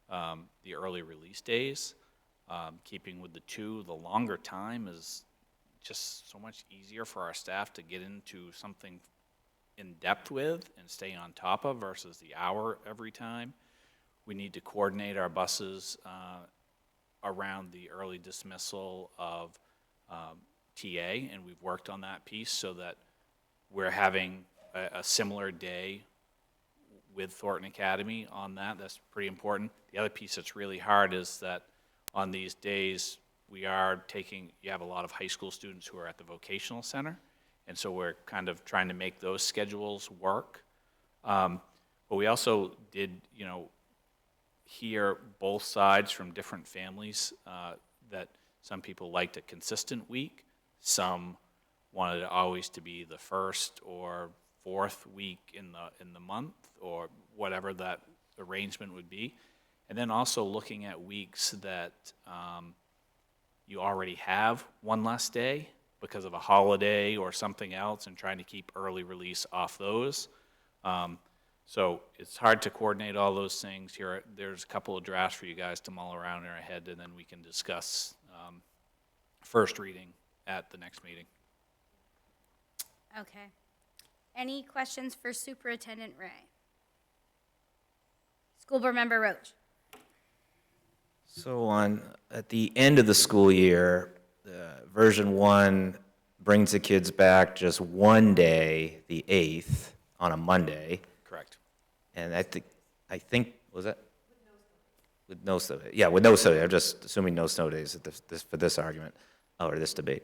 the early release days. Keeping with the longer time is just so much easier for our staff to get into something in depth with and stay on top of versus the hour every time. We need to coordinate our buses around the early dismissal of TA, and we've worked on that piece so that we're having a similar day with Thornton Academy on that. That's pretty important. The other piece that's really hard is that on these days, you have a lot of high school students who are at the vocational center, and so we're kind of trying to make those schedules work. But we also did, hear both sides from different families that some people liked a consistent week, some wanted it always to be the first or fourth week in the month, or whatever that arrangement would be. And then also looking at weeks that you already have one less day because of a holiday or something else, and trying to keep early release off those. So it's hard to coordinate all those things. There's a couple of drafts for you guys to mull around in our head, and then we can discuss first reading at the next meeting. Okay. Any questions for Superintendent Ray? School Board Member Roach? So at the end of the school year, version 1 brings the kids back just one day, the 8th, on a Monday. Correct. And I think, was that? With no snow day. Yeah, with no snow day. I'm just assuming no snow days for this argument, or this debate.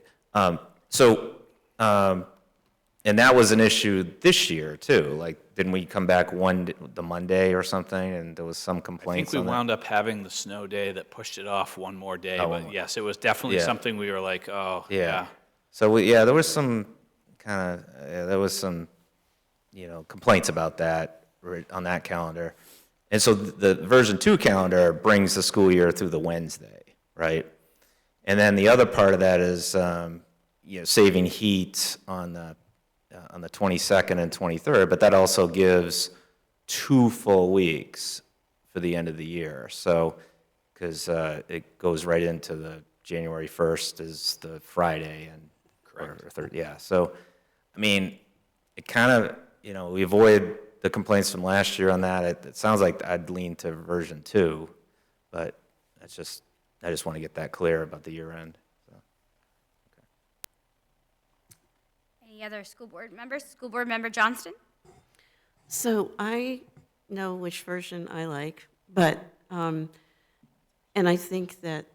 And that was an issue this year, too. Like, didn't we come back the Monday or something, and there was some I think complaints we on that? wound up having the snow day that pushed it off one more day, Oh, but yes, it was definitely yeah. something we were like, oh, yeah. So, there was some complaints about that on that calendar. And so the version 2 calendar brings the school year through the Wednesday, right? And then the other part of that is, saving heat on the 22nd and 23rd, but that also gives 2 full weeks for the end of the year. So, because it goes right into the January 1st is the Friday, and Correct. or third, yeah. So, I mean, it kind of, we avoid the complaints from last year on that. It sounds like I'd lean to version 2, but I just want to get that clear about the year end. So. Any other school board members? School Board Member Johnston? So I know which version I like, but, and I think that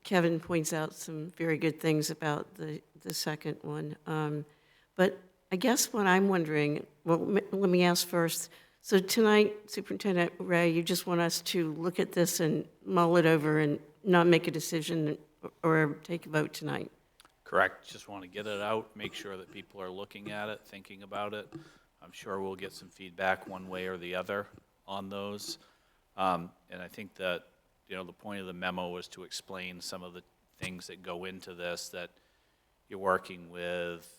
Kevin points out some very good things about the second one. But I guess what I'm wondering, well, let me ask first. So tonight, Superintendent Ray, you just want us to look at this and mull it over and not make a decision or take a vote tonight? Correct. Just want to get it out, make sure that people are looking at it, thinking about it. I'm sure we'll get some feedback one way or the other on those. And I think that, the point of the memo was to explain some of the things that go into this, that you're working with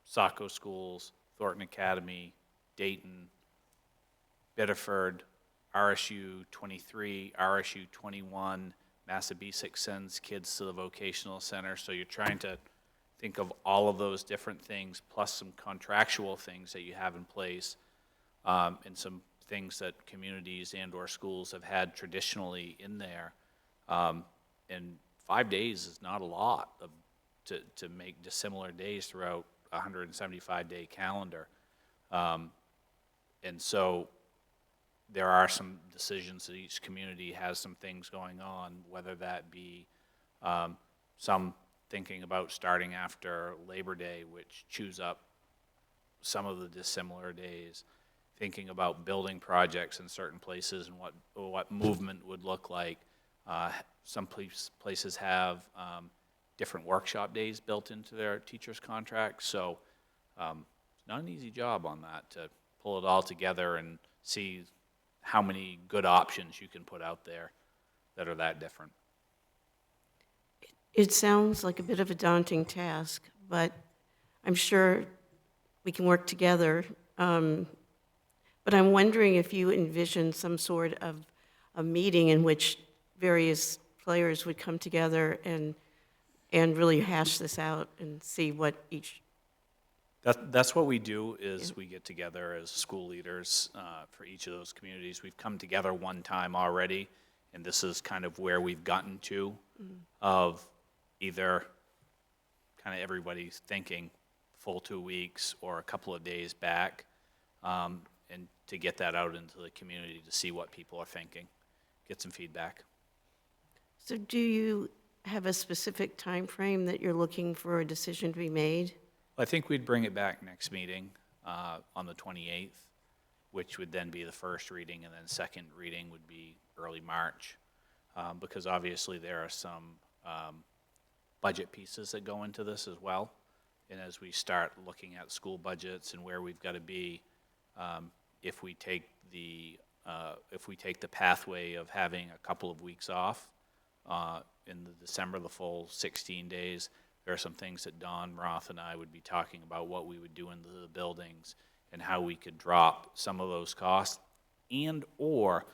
Saco schools, Thornton Academy, Dayton, Biddeford, RSU 23, RSU 21, Massabesic sends kids to the vocational center. So you're trying to think of all of those different things, plus some contractual things that you have in place, and some things that communities and or schools have had traditionally in there. And 5 days is not a lot to make dissimilar days throughout a 175-day calendar. And so there are some decisions that each community has some things going on, whether that be some thinking about starting after Labor Day, which chews up some of the dissimilar days, thinking about building projects in certain places and what movement would look like. Some places have different workshop days built into their teachers' contracts, so it's not an easy job on that, to pull it all together and see how many good options you can put out there that are that different. It sounds like a bit of a daunting task, but I'm sure we can work together. But I'm wondering if you envision some sort of a meeting in which various players would come together and really hash this out and see what each... That's what we do, is we get together as school leaders for each of those communities. We've come together one time already, and this is kind of where we've gotten to, of either kind of everybody's thinking full 2 weeks or a couple of days back, and to get that out into the community to see what people are thinking, get some feedback. So do you have a specific time frame that you're looking for a decision to be made? I think we'd bring it back next meeting on the 28th, which would then be the first reading, and then second reading would be early March, because obviously there are some budget pieces that go into this as well. And as we start looking at school budgets and where we've got to be, if we take the pathway of having a couple of weeks off in the December, the full 16 days, there are some things that Don Roth and I would be talking about what we would do into the buildings and how we could drop some of those costs, and or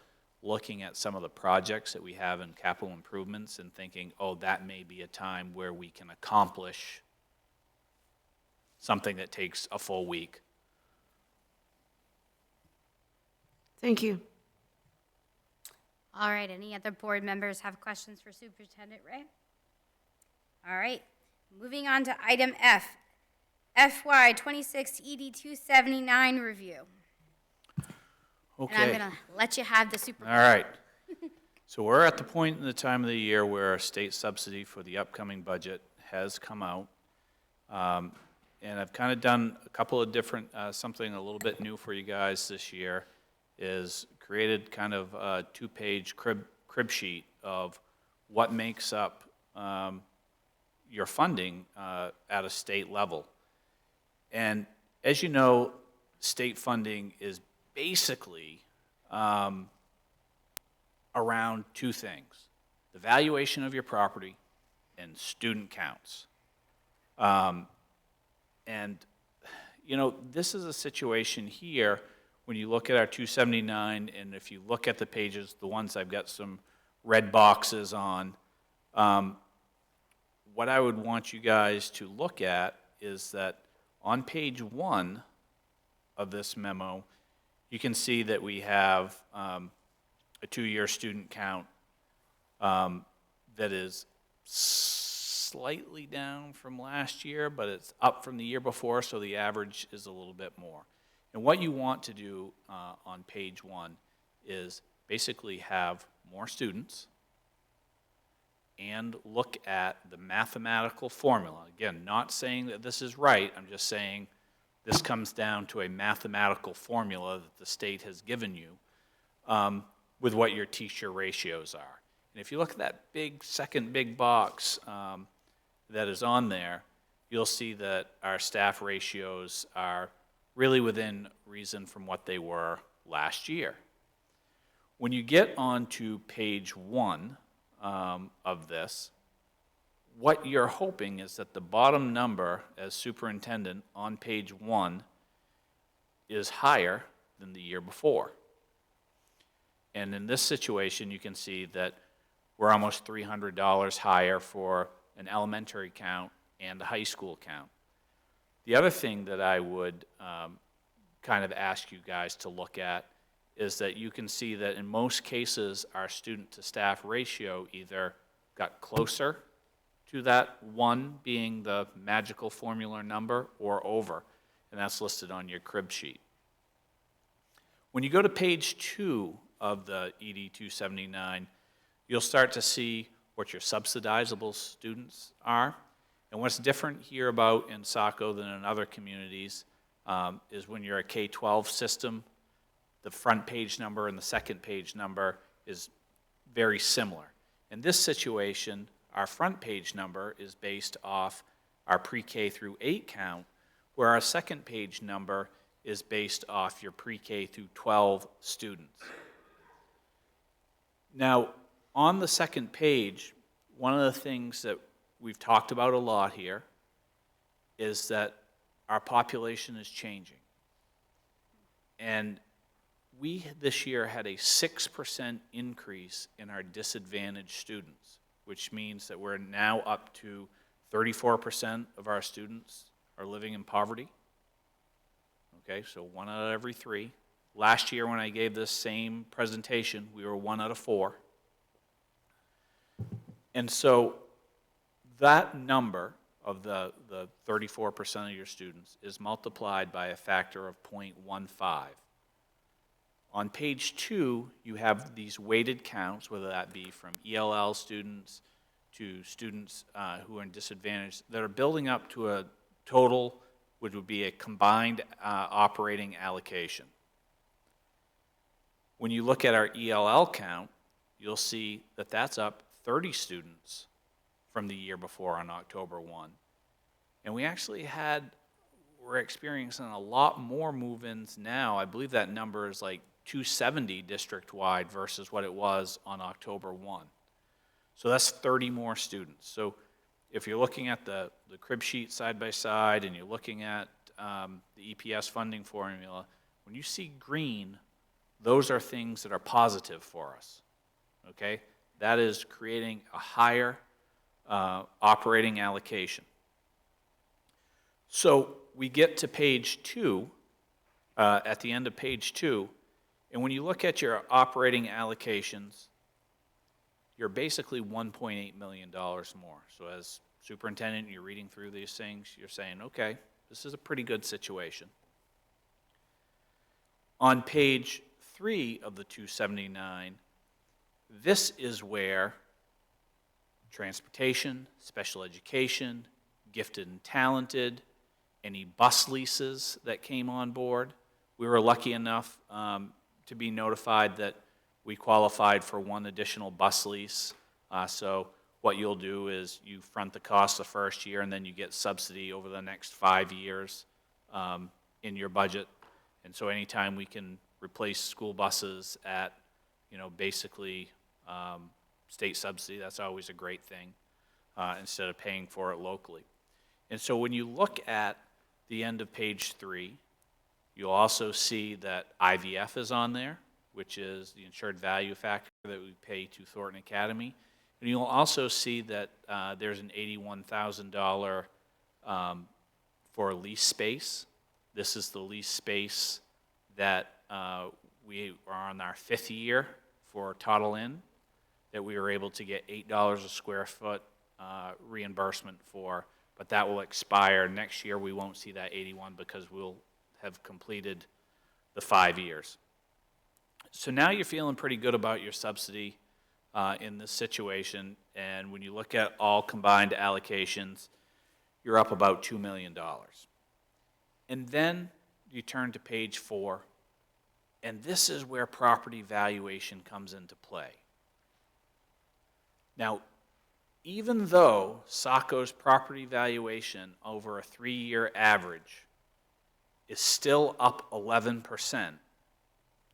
looking at some of the projects that we have in capital improvements and thinking, oh, that may be a time where we can accomplish something that takes a full week. Thank you. All right, any other board members have questions for Superintendent Ray? All right, moving on to item F, FY 26 ED 279 review. Okay. And I'm gonna let you have the All right. So we're at the point in the time of the year where our state subsidy for the upcoming budget has come out. And I've kind of done a couple of different, something a little bit new for you guys this year, is created kind of a two-page crib sheet of what makes up your funding at a state level. And as you know, state funding is basically around two things: the valuation of your property and student counts. And, you know, this is a situation here, when you look at our 279, and if you look at the pages, the ones I've got some red boxes on, what I would want you guys to look at is that on page 1 of this memo, you can see that we have a 2-year student count that is slightly down from last year, but it's up from the year before, so the average is a little bit more. And what you want to do on page 1 is basically have more students and look at the mathematical formula. Again, not saying that this is right, I'm just saying this comes down to a mathematical formula that the state has given you with what your teacher ratios are. And if you look at that second big box that is on there, you'll see that our staff ratios are really within reason from what they were last year. When you get onto page 1 of this, what you're hoping is that the bottom number as superintendent on page 1 is higher than the year before. And in this situation, you can see that we're almost $300 higher for an elementary count and a high school count. The other thing that I would kind of ask you guys to look at is that you can see that in most cases, our student-to-staff ratio either got closer to that 1 being the magical formula number or over, and that's listed on your crib sheet. When you go to page 2 of the ED 279, you'll start to see what your subsidizable students are. And what's different here about in Saco than in other communities is when you're a K-12 system, the front page number and the second page number is very similar. In this situation, our front page number is based off our pre-K through 8 count, where our second page number is based off your pre-K through 12 students. Now, on the second page, one of the things that we've talked about a lot here is that our population is changing. And we this year had a 6% increase in our disadvantaged students, which means that we're now up to 34% of our students are living in poverty. Okay, so 1 out of every 3. Last year when I gave this same presentation, we were 1 out of 4. And so that number of the 34% of your students is multiplied by a factor of 0.15. On page 2, you have these weighted counts, whether that be from ELL students to students who are in disadvantage, that are building up to a total, which would be a combined operating allocation. When you look at our ELL count, you'll see that that's up 30 students from the year before on October 1. And we actually we're experiencing a lot more move-ins now. I believe that number is like 270 district-wide versus what it was on October 1. So that's 30 more students. So if you're looking at the crib sheet side by side and you're looking at the EPS funding formula, when you see green, those are things that are positive for us, okay? That is creating a higher operating allocation. So we get to page 2, at the end of page 2, and when you look at your operating allocations, you're basically $1.8 million more. So as superintendent, you're reading through these things, you're saying, okay, this is a pretty good situation. On page 3 of the 279, this is where transportation, special education, gifted and talented, any bus leases that came on board. We were lucky enough to be notified that we qualified for one additional bus lease. So what you'll do is you front the cost the first year, and then you get subsidy over the next 5 years in your budget. And so anytime we can replace school buses at, basically state subsidy, that's always a great thing, instead of paying for it locally. And so when you look at the end of page 3, you'll also see that IVF is on there, which is the insured value factor that we pay to Thornton Academy. And you'll also see that there's an $81,000 for lease space. This is the lease space that we are on our 5th year for Toddle Inn, that we were able to get $8 a square foot reimbursement for, but that will expire next year. We won't see that 81 because we'll have completed the 5 years. So now you're feeling pretty good about your subsidy in this situation, and when you look at all combined allocations, you're up about $2 million. And then you turn to page 4, and this is where property valuation comes into play. Now, even though Saco's property valuation over a 3-year average is still up 11%,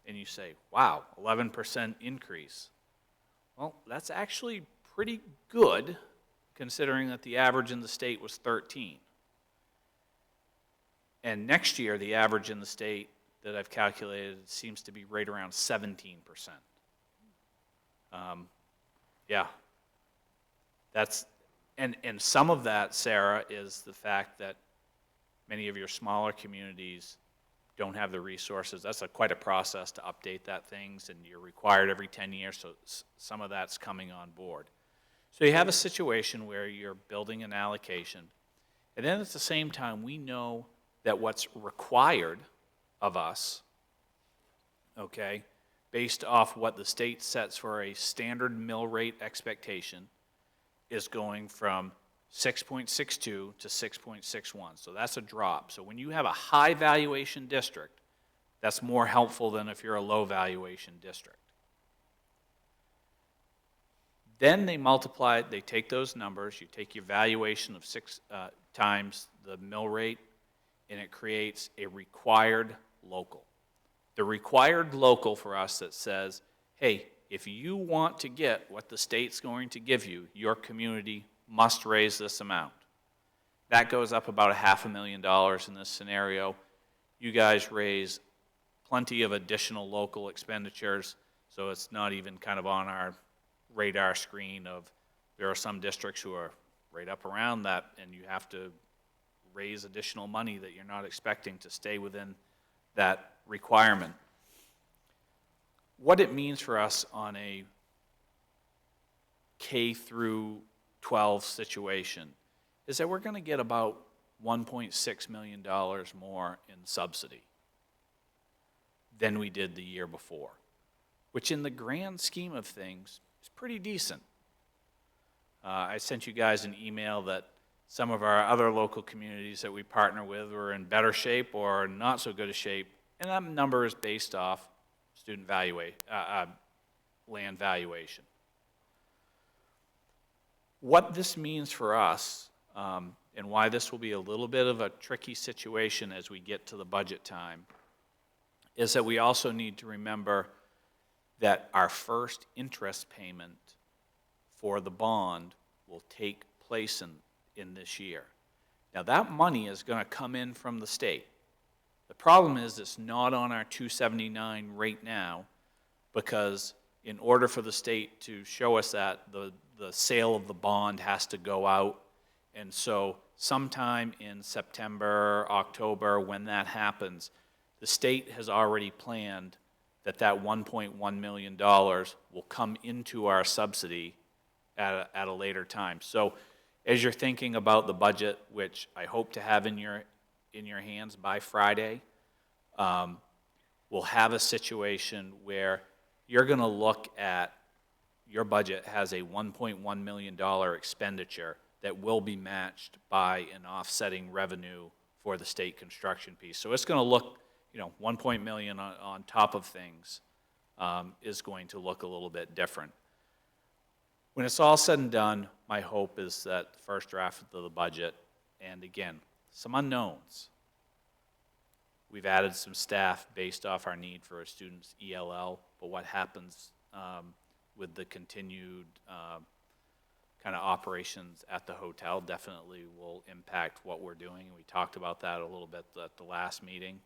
and you say, wow, 11% increase. Well, that's actually pretty good, considering that the average in the state was 13. And next year, the average in the state that I've calculated seems to be right around 17%. Yeah. And some of that, Sarah, is the fact that many of your smaller communities don't have the resources. That's quite a process to update that things, and you're required every 10 years, so some of that's coming on board. So you have a situation where you're building an allocation, and then at the same time, we know that what's required of us, okay, based off what the state sets for a standard mill rate expectation, is going from 6.62 to 6.61. So that's a drop. So when you have a high valuation district, that's more helpful than if you're a low valuation district. Then they take those numbers, you take your valuation of 6 times the mill rate, and it creates a required local. The required local for us that says, hey, if you want to get what the state's going to give you, your community must raise this amount. That goes up about $500,000 in this scenario. You guys raise plenty of additional local expenditures, so it's not even kind of on our radar screen of there are some districts who are right up around that, and you have to raise additional money that you're not expecting to stay within that requirement. What it means for us on a K through 12 situation is that we're going to get about $1.6 million more in subsidy than we did the year before, which in the grand scheme of things is pretty decent. I sent you guys an email that some of our other local communities that we partner with were in better shape or not so good a shape, and that number is based off land valuation. What this means for us, and why this will be a little bit of a tricky situation as we get to the budget time, is that we also need to remember that our first interest payment for the bond will take place in this year. Now, that money is going to come in from the state. The problem is it's not on our 279 right now, because in order for the state to show us that, the sale of the bond has to go out. And so sometime in September, October, when that happens, the state has already planned that that $1.1 million will come into our subsidy at a later time. So as you're thinking about the budget, which I hope to have in your hands by Friday, we'll have a situation where you're going to look at your budget has a $1.1 million expenditure that will be matched by an offsetting revenue for the state construction piece. So it's going to look, $1 million on top of things is going to look a little bit different. When it's all said and done, my hope is that the first draft of the budget, and again, some unknowns. We've added some staff based off our need for a student's ELL, but what happens with the continued kind of operations at the hotel definitely will impact what we're doing. We talked about that a little bit at the last meeting.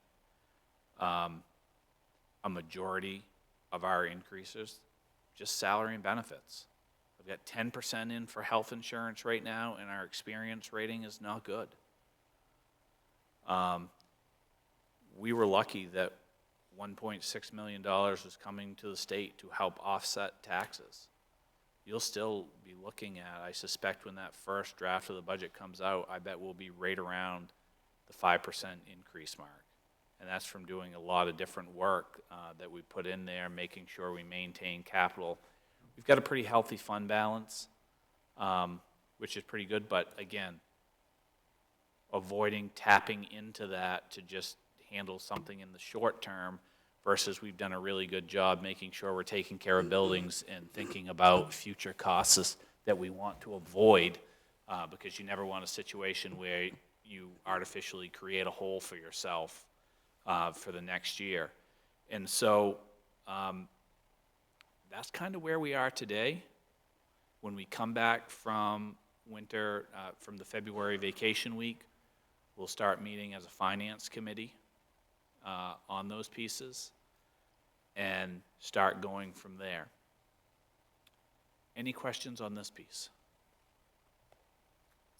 A majority of our increases, just salary and benefits. We've got 10% in for health insurance right now, and our experience rating is not good. We were lucky that $1.6 million was coming to the state to help offset taxes. You'll still be looking at, I suspect when that first draft of the budget comes out, I bet we'll be right around the 5% increase mark. And that's from doing a lot of different work that we put in there, making sure we maintain capital. We've got a pretty healthy fund balance, which is pretty good, but again, avoiding tapping into that to just handle something in the short term versus we've done a really good job making sure we're taking care of buildings and thinking about future costs that we want to avoid because you never want a situation where you artificially create a hole for yourself for the next year. And so that's kind of where we are today. When we come back from winter, from the February vacation week, we'll start meeting as a finance committee on those pieces and start going from there. Any questions on this piece?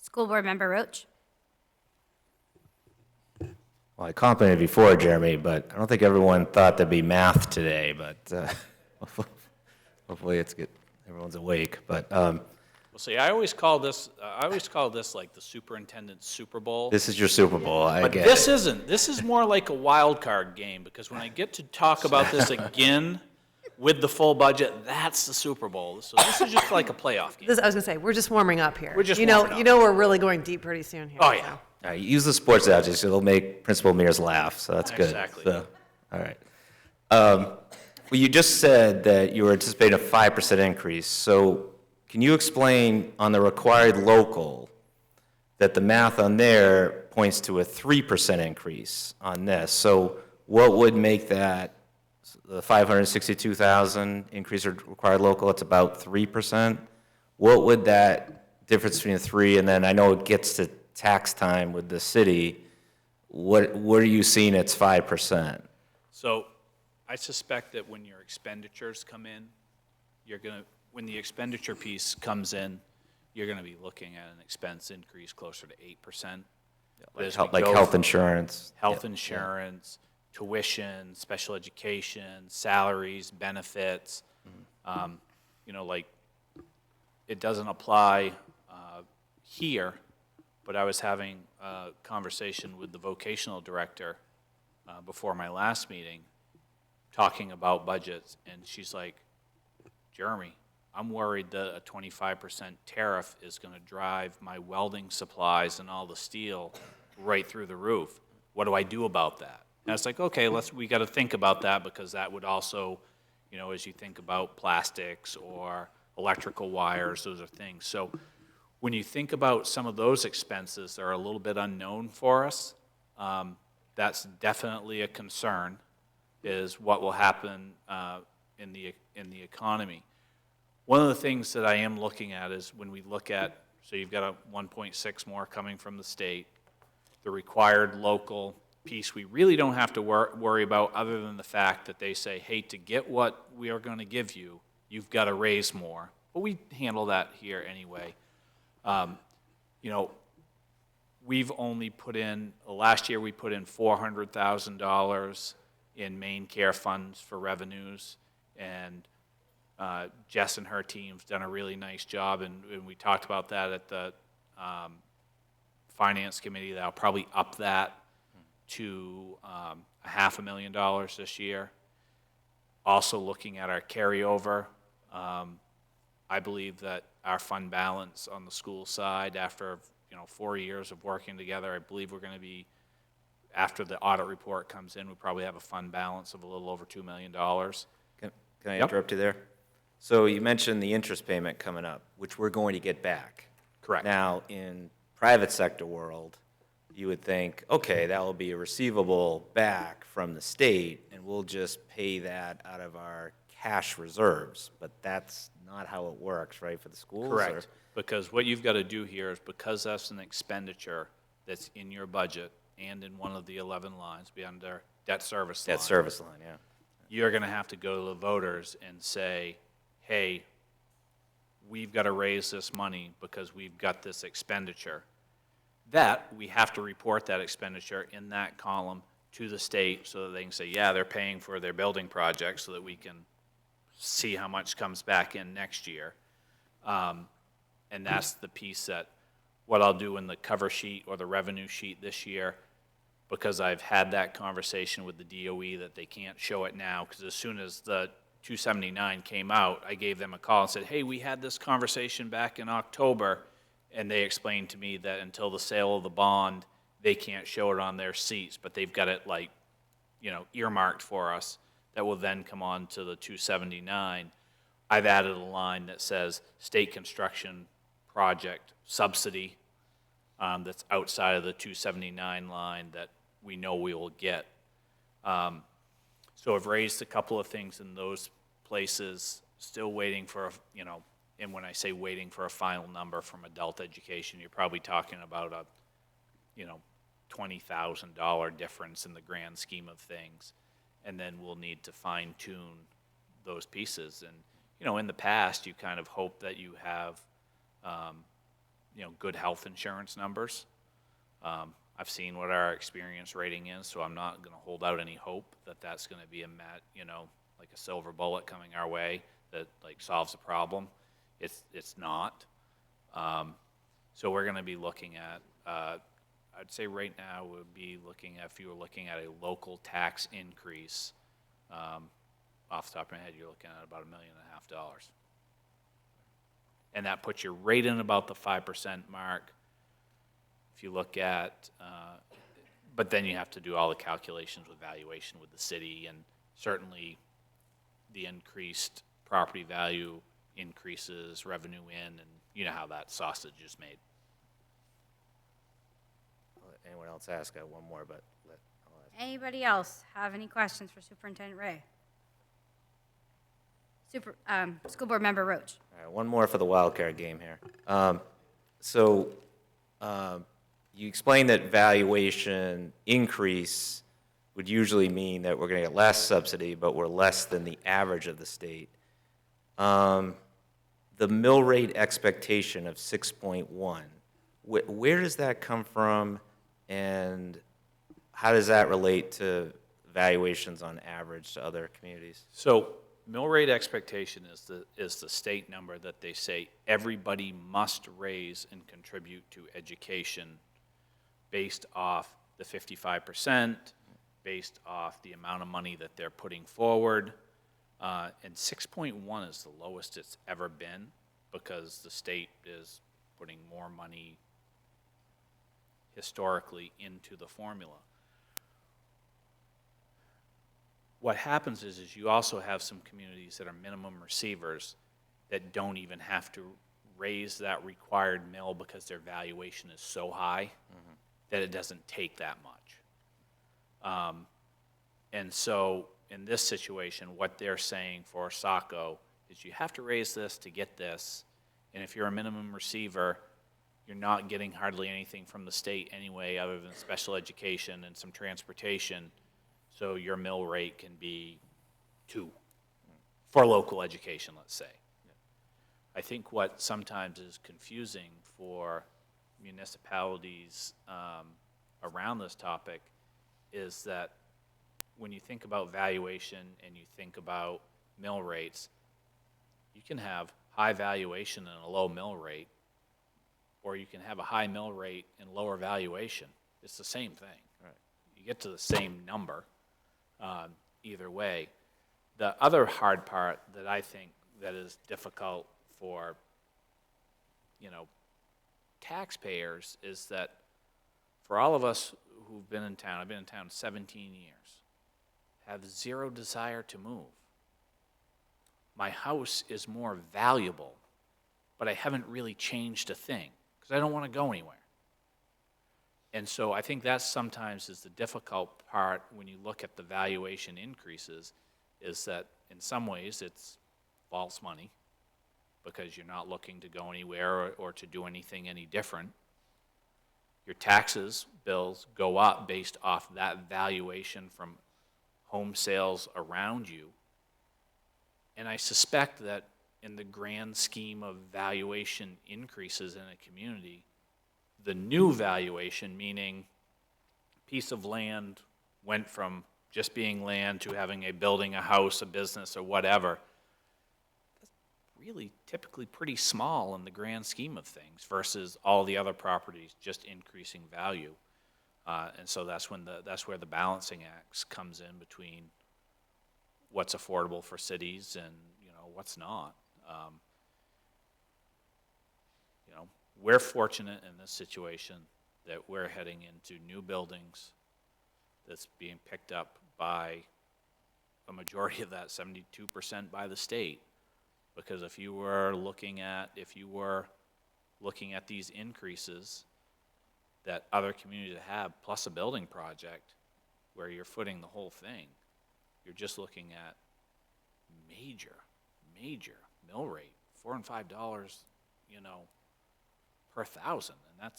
School Board Member Roach. Well, I complimented before, Jeremy, but I don't think everyone thought there'd be math today, but hopefully it's good. Everyone's awake, but Well, see, I always call this like the superintendent's Super Bowl. this is your Super Bowl, I But get this it. isn't. This is more like a wild card game because when I get to talk about this again with the full budget, that's the Super Bowl. So this is just like a playoff game. I was gonna say, we're just warming up here. We're just You know, warming up. you know we're really going deep pretty soon here. Oh, yeah. All right, use the sports analogy, so it'll make Principal Mears laugh, so that's good. Exactly. So, all right. Well, you just said that you were anticipating a 5% increase, so can you explain on the required local that the math on there points to a 3% increase on this? So what would make that the 562,000 increase or required local? It's about 3%. What would that difference between the three, and then I know it gets to tax time with the city, what are you seeing it's 5%? So I suspect that when your expenditures come in, when the expenditure piece comes in, you're going to be looking at an expense increase closer to 8%. But as we Like go health from insurance? Health insurance, tuition, special education, salaries, benefits. Like it doesn't apply here, but I was having a conversation with the vocational director before my last meeting, talking about budgets, and she's like, Jeremy, I'm worried that a 25% tariff is going to drive my welding supplies and all the steel right through the roof. What do I do about that? And it's like, okay, we got to think about that because that would also, as you think about plastics or electrical wires, those are things. So When you think about some of those expenses that are a little bit unknown for us, that's definitely a concern, is what will happen in the economy. One of the things that I am looking at is when we look at, so you've got a 1.6 more coming from the state, the required local piece we really don't have to worry about, other than the fact that they say, hey, to get what we are going to give you, you've got to raise more. But we handle that here anyway. You know, we've only put in, last year we put in $400,000 in main care funds for revenues, and Jess and her team's done a really nice job, and we talked about that at the Finance Committee, that I'll probably up that to $500,000 this year. Also looking at our carryover, I believe that our fund balance on the school side, after 4 years of working together, I believe we're going to be, after the audit report comes in, we probably have a fund balance of a little over $2 million. Can I Yep. interrupt you there? So you mentioned the interest payment coming up, which we're going to get back. Correct. Now, in private sector world, you would think, okay, that will be a receivable back from the state, and we'll just pay that out of our cash reserves. But that's not how it works, right, for the schools? Correct. Because what you've got to do here is, because that's an expenditure that's in your budget and in one of the 11 lines, be under debt service line. That service line, yeah. You're going to have to go to the voters and say, hey, we've got to raise this money because we've got this expenditure. That, we have to report that expenditure in that column to the state so that they can say, yeah, they're paying for their building project, so that we can see how much comes back in next year. And that's the piece that, what I'll do in the cover sheet or the revenue sheet this year, because I've had that conversation with the DOE that they can't show it now, because as soon as the 279 came out, I gave them a call and said, hey, we had this conversation back in October, and they explained to me that until the sale of the bond, they can't show it on their seats, but they've got it earmarked for us that will then come on to the 279. I've added a line that says state construction project subsidy, that's outside of the 279 line that we know we will get. So I've raised a couple of things in those places, still waiting for, and when I say waiting for a final number from adult education, you're probably talking about a, $20,000 difference in the grand scheme of things. And then we'll need to fine tune those pieces. And, in the past, you kind of hope that you have, good health insurance numbers. I've seen what our experience rating is, so I'm not going to hold out any hope that that's going to be like a silver bullet coming our way that solves the problem. It's not. So we're going to be looking at, I'd say right now we'd be looking at, if you were looking at a local tax increase, off the top of my head, you're looking at about $1.5 million. And that puts you right in about the 5% mark. If you look at, but then you have to do all the calculations with valuation with the city, and certainly the increased property value increases revenue in, and you know how that sausage is made. I'll let anyone else ask? I have one more, but I'll ask. Anybody else have any questions for Superintendent Ray? School Board Member Roach. All right, one more for the wild card game here. You explained that valuation increase would usually mean that we're going to get less subsidy, but we're less than the average of the state. The mill rate expectation of 6.1, where does that come from, and how does that relate to valuations on average to other communities? So mill rate expectation is the state number that they say everybody must raise and contribute to education based off the 55%, based off the amount of money that they're putting forward. And 6.1 is the lowest it's ever been because the state is putting more money historically into the formula. What happens is you also have some communities that are minimum receivers that don't even have to raise that required mill because their valuation is so high that it doesn't take that much. And so in this situation, what they're saying for Saco is you have to raise this to get this, and if you're a minimum receiver, you're not getting hardly anything from the state anyway, other than special education and some transportation, so your mill rate can be 2 for local education, let's say. I think what sometimes is confusing for municipalities around this topic is that when you think about valuation and you think about mill rates, you can have high valuation and a low mill rate, or you can have a high mill rate and lower valuation. It's the same thing. Right. You get to the same number either way. The other hard part that I think that is difficult for, taxpayers is that for all of us who've been in town, I've been in town 17 years, have zero desire to move. My house is more valuable, but I haven't really changed a thing because I don't want to go anywhere. And so I think that sometimes is the difficult part when you look at the valuation increases, is that in some ways it's false money because you're not looking to go anywhere or to do anything any different. Your taxes bills go up based off that valuation from home sales around you. And I suspect that in the grand scheme of valuation increases in a community, the new valuation, meaning piece of land went from just being land to having a building, a house, a business, or whatever, that's really typically pretty small in the grand scheme of things versus all the other properties just increasing value. And so that's where the balancing act comes in between what's affordable for cities and what's not. We're fortunate in this situation that we're heading into new buildings that's being picked up by a majority of that, 72% by the state. Because if you were looking at these increases that other communities have, plus a building project where you're footing the whole thing, you're just looking at major mill rate, $4 and $5, per thousand, and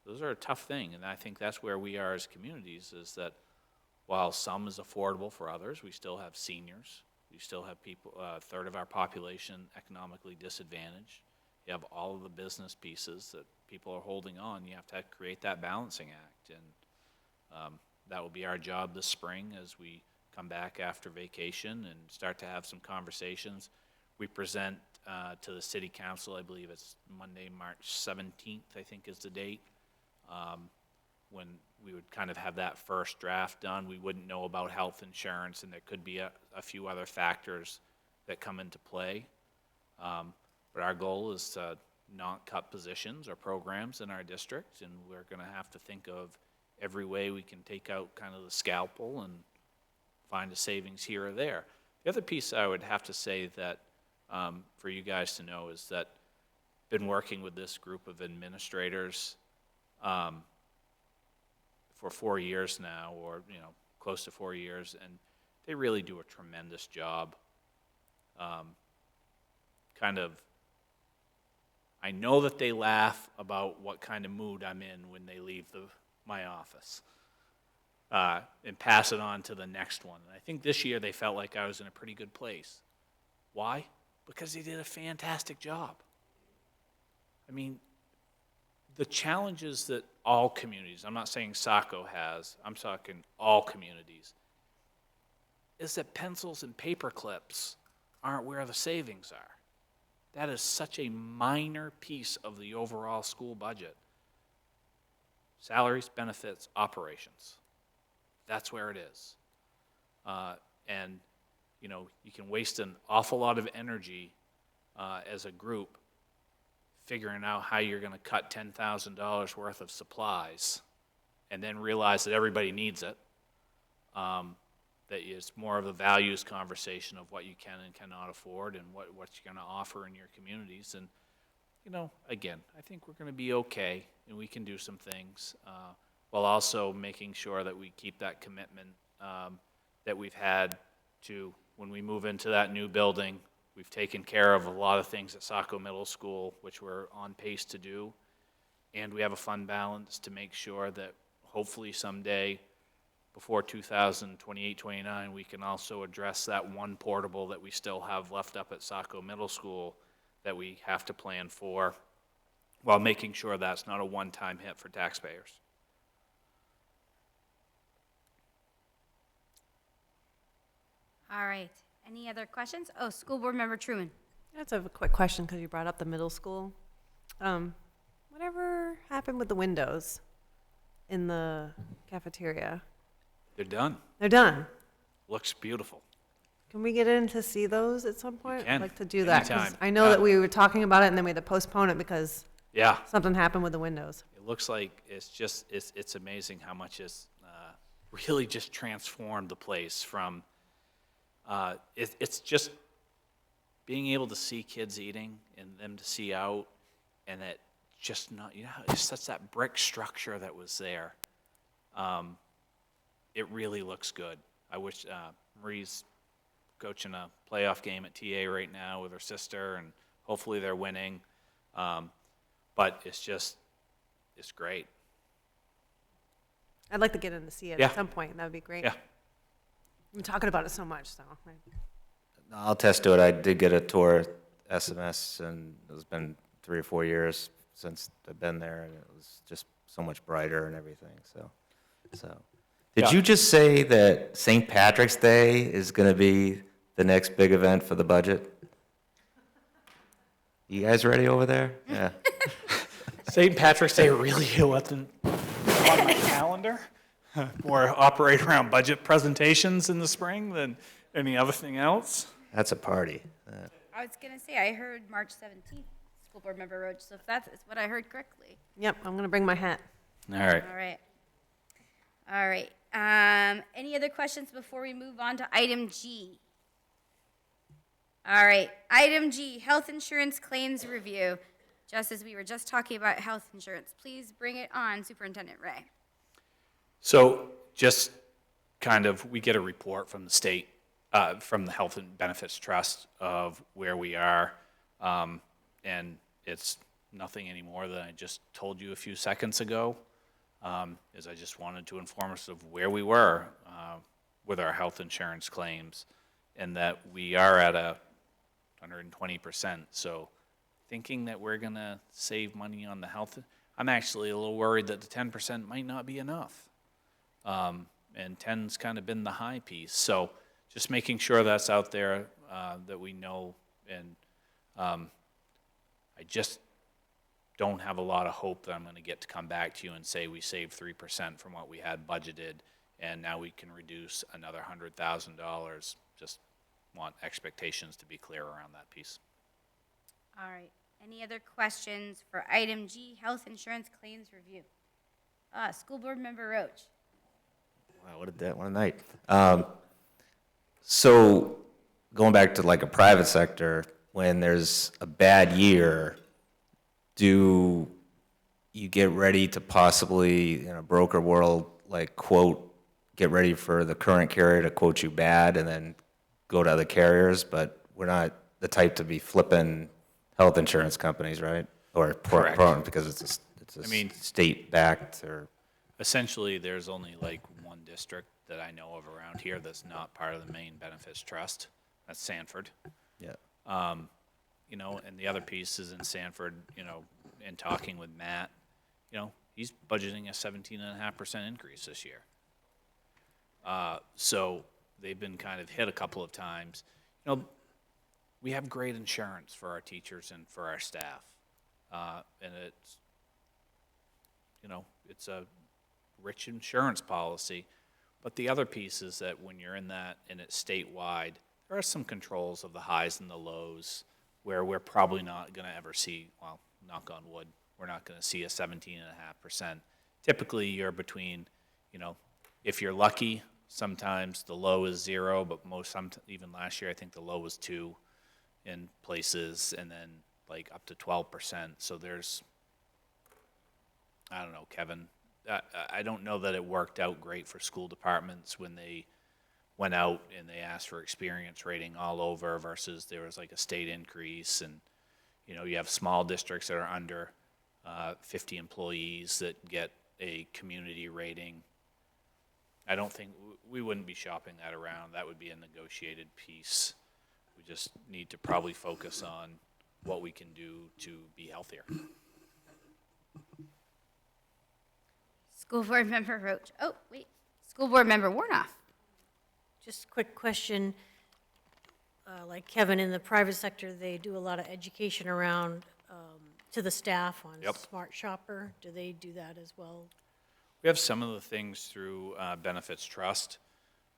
those are a tough thing. And I think that's where we are as communities, is that while some is affordable for others, we still have seniors, we still have people, a third of our population economically disadvantaged. You have all of the business pieces that people are holding on. You have to create that balancing act, and that will be our job this spring as we come back after vacation and start to have some conversations. We present to the city council, I believe it's Monday, March 17th, I think is the date, when we would kind of have that first draft done. We wouldn't know about health insurance, and there could be a few other factors that come into play. But our goal is to not cut positions or programs in our district, and we're going to have to think of every way we can take out kind of the scalpel and find a savings here or there. The other piece I would have to say that for you guys to know is that I've been working with this group of administrators for 4 years now, or close to 4 years, and they really do a tremendous job. I know that they laugh about what kind of mood I'm in when they leave my office, and pass it on to the next one. And I think this year they felt like I was in a pretty good place. Why? Because they did a fantastic job. I mean, the challenges that all communities, I'm not saying Saco has, I'm talking all communities, is that pencils and paper clips aren't where the savings are. That is such a minor piece of the overall school budget. Salaries, benefits, operations. That's where it is. And you can waste an awful lot of energy as a group figuring out how you're going to cut $10,000 worth of supplies and then realize that everybody needs it. That it's more of a values conversation of what you can and cannot afford and what you're going to offer in your communities. And you know, again, I think we're going to be okay, and we can do some things, while also making sure that we keep that commitment that we've had to, when we move into that new building, we've taken care of a lot of things at Saco Middle School, which we're on pace to do, and we have a fund balance to make sure that hopefully someday, before 2028, 29, we can also address that one portable that we still have left up at Saco Middle School that we have to plan for, while making sure that's not a one-time hit for taxpayers. All right. Any other questions? Oh, School Board Member Truman. That's a quick question because you brought up the middle school. Whatever happened with the windows in the cafeteria? They're done. They're done. Looks beautiful. Can we get in to see those at some point? can, I'd like to do that. 'Cause anytime. I know Yeah. that we were talking about it and then we had to postpone it because Yeah, something happened with the windows. it looks like it's amazing how much it's really just transformed the place from, it's just being able to see kids eating and them to see out, and it just not, you know, it's just that brick structure that was there. It really looks good. I wish, Marie's coaching a playoff game at TA right now with her sister, and hopefully they're winning. But it's great. I'd like to get in to see it Yeah. at some point. That would be great. Yeah. I'm talking about it so much, so. I'll attest to it. I did get a tour SMS, and it's been 3 or 4 years since I've been there, and it was just so much brighter and everything, so. Did Yeah. you just say that St. Patrick's Day is going to be the next big event for the budget? You guys ready over there? Yeah. St. Patrick's Day really wasn't on my calendar. More operate around budget presentations in the spring than any other thing else. That's a party. I was going to say, I heard March 17th, School Board Member Roach, so if that's what I heard correctly. Yep, I'm going to bring my hat. All right. All right. All right. Any other questions before we move on to item G? All right. Item G, health insurance claims review. Just as we were just talking about health insurance, please bring it on, Superintendent Ray. So just kind of, we get a report from the state, from the Health and Benefits Trust of where we are. And it's nothing any more than I just told you a few seconds ago. Is I just wanted to inform us of where we were with our health insurance claims, and that we are at 120%. So thinking that we're going to save money on the health, I'm actually a little worried that the 10% might not be enough. And 10's kind of been the high piece. So just making sure that's out there, that we know. And I just don't have a lot of hope that I'm going to get to come back to you and say we saved 3% from what we had budgeted, and now we can reduce another $100,000. Just want expectations to be clear around that piece. All right. Any other questions for item G, health insurance claims review? School Board Member Roach. Wow, what a night. So going back to like a private sector, when there's a bad year, do you get ready to possibly, in a broker world, like quote, get ready for the current carrier to quote you bad and then go to other carriers? But we're not the type to be flipping health insurance companies, right? Or Correct. because it's a I mean- state-backed or, Essentially, there's only like one district that I know of around here that's not part of the Maine Benefits Trust. That's Sanford. yeah. You know, and the other piece is in Sanford, you know, in talking with Matt, you know, he's budgeting a 17.5% increase this year. So they've been kind of hit a couple of times. You know, we have great insurance for our teachers and for our staff. And it's, you know, it's a rich insurance policy. But the other piece is that when you're in that and it's statewide, there are some controls of the highs and the lows where we're probably not going to ever see, well, knock on wood, we're not going to see a 17.5%. Typically, you're between, you know, if you're lucky, sometimes the low is 0, but even last year, I think the low was 2 in places, and then like up to 12%. So there's, I don't know, Kevin, I don't know that it worked out great for school departments when they went out and they asked for experience rating all over versus there was like a state increase. And, you know, you have small districts that are under 50 employees that get a community rating. I don't think, we wouldn't be shopping that around. That would be a negotiated piece. We just need to probably focus on what we can do to be healthier. School Board Member Roach. Oh, wait. School Board Member Warnoff. Just a quick question. Like Kevin, in the private sector, they do a lot of education around to the staff on Yep. Smart Shopper. Do they do that as well? We have some of the things through Benefits Trust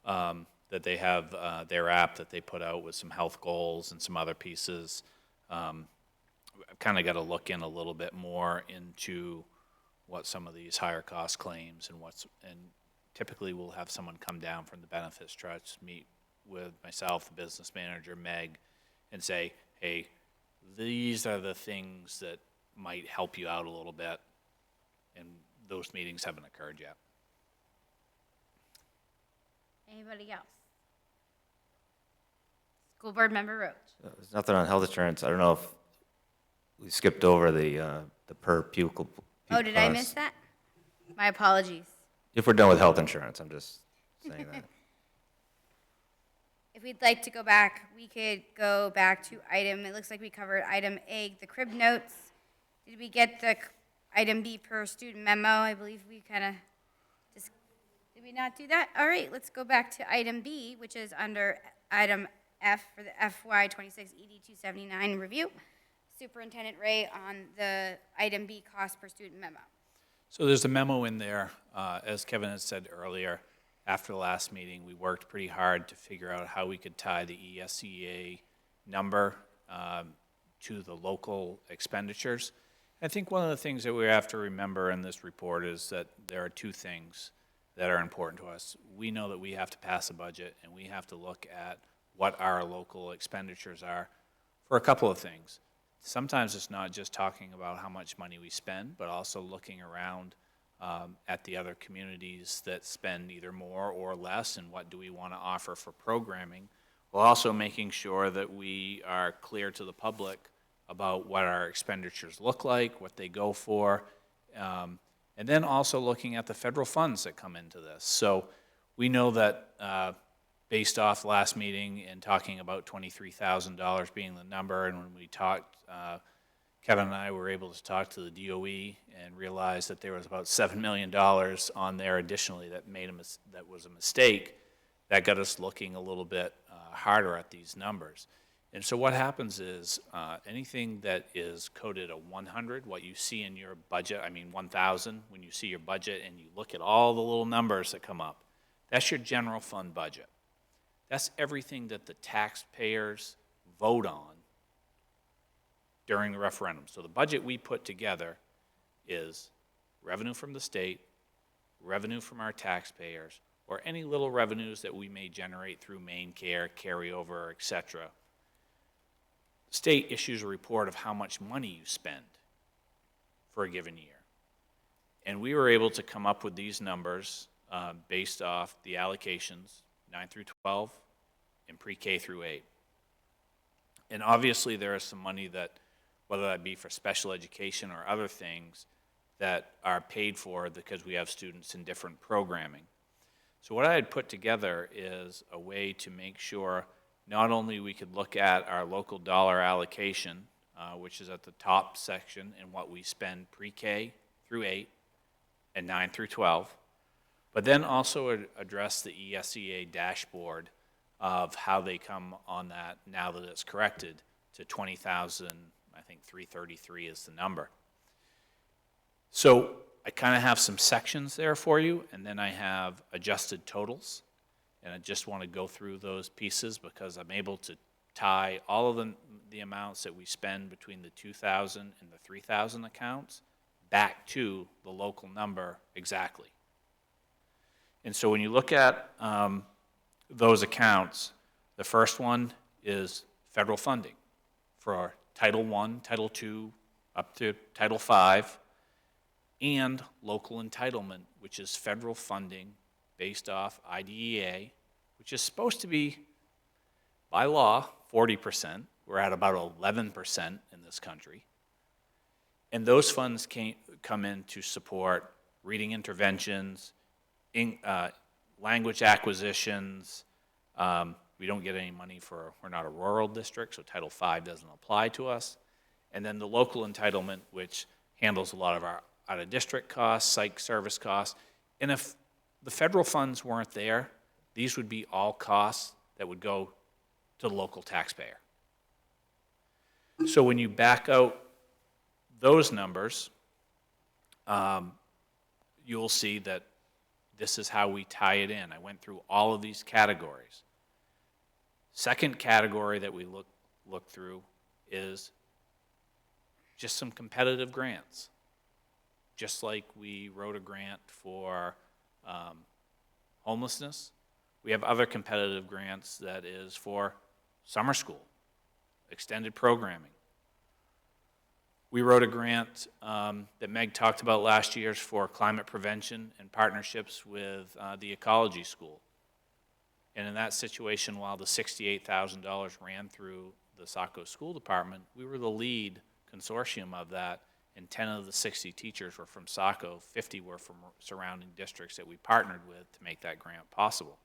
that they have their app that they put out with some health goals and some other pieces. I've kind of got to look in a little bit more into what some of these higher cost claims and typically we'll have someone come down from the Benefits Trust, meet with myself, the business manager, Meg, and say, hey, these are the things that might help you out a little bit. And those meetings haven't occurred yet. Anybody else? School Board Member Roach. There's nothing on health insurance. I don't know if we skipped over the per pupil. Oh, did I miss that? My apologies. If we're done with health insurance, I'm just saying that. If we'd like to go back, we could go back to it looks like we covered item A, the crib notes. Did we get the item B per student memo? I believe we kind of just, did we not do that? All right, let's go back to item B, which is under item F for the FY 26 ED 279 review. Superintendent Ray on the item B cost per student memo. So there's a memo in there, as Kevin had said earlier, after the last meeting, we worked pretty hard to figure out how we could tie the ESEA number to the local expenditures. I think one of the things that we have to remember in this report is that there are two things that are important to us. We know that we have to pass a budget, and we have to look at what our local expenditures are for a couple of things. Sometimes it's not just talking about how much money we spend, but also looking around at the other communities that spend either more or less, and what do we want to offer for programming, while also making sure that we are clear to the public about what our expenditures look like, what they go for, and then also looking at the federal funds that come into this. So we know that based off last meeting and talking about $23,000 being the number, and when we talked, Kevin and I were able to talk to the DOE and realize that there was about $7 million on there additionally that that was a mistake. That got us looking a little bit harder at these numbers. And so what happens is anything that is coded a 100, what you see in your budget, 1,000, when you see your budget and you look at all the little numbers that come up, that's your general fund budget. That's everything that the taxpayers vote on during the referendum. So the budget we put together is revenue from the state, revenue from our taxpayers, or any little revenues that we may generate through main care, carryover, et cetera. The state issues a report of how much money you spend for a given year. And we were able to come up with these numbers based off the allocations, 9 through 12, and pre-K through 8. And obviously there is some money that, whether that be for special education or other things, that are paid for because we have students in different programming. So what I had put together is a way to make sure not only we could look at our local dollar allocation, which is at the top section, and what we spend pre-K through 8 and 9 through 12, but then also address the ESEA dashboard of how they come on that now that it's corrected to 20,000, I think 333 is the number. So I kind of have some sections there for you, and then I have adjusted totals. And I just want to go through those pieces because I'm able to tie all of the amounts that we spend between the 2,000 and the 3,000 accounts back to the local number exactly. And so when you look at those accounts, the first one is federal funding for Title I, Title II, up to Title V, and local entitlement, which is federal funding based off IDEA, which is supposed to be, by law, 40%. We're at about 11% in this country. And those funds come in to support reading interventions, language acquisitions. We don't get any money we're not a rural district, so Title V doesn't apply to us. And then the local entitlement, which handles a lot of our out-of-district costs, psych service costs. And if the federal funds weren't there, these would be all costs that would go to the local taxpayer. So when you back out those numbers, you'll see that this is how we tie it in. I went through all of these categories. Second category that we look through is just some competitive grants. Just like we wrote a grant for homelessness, we have other competitive grants that is for summer school, extended programming. We wrote a grant that Meg talked about last year for climate prevention and partnerships with the ecology school. And in that situation, while the $68,000 ran through the Saco School Department, we were the lead consortium of that, and 10 of the 60 teachers were from Saco, 50 were from surrounding districts that we partnered with to make that grant possible.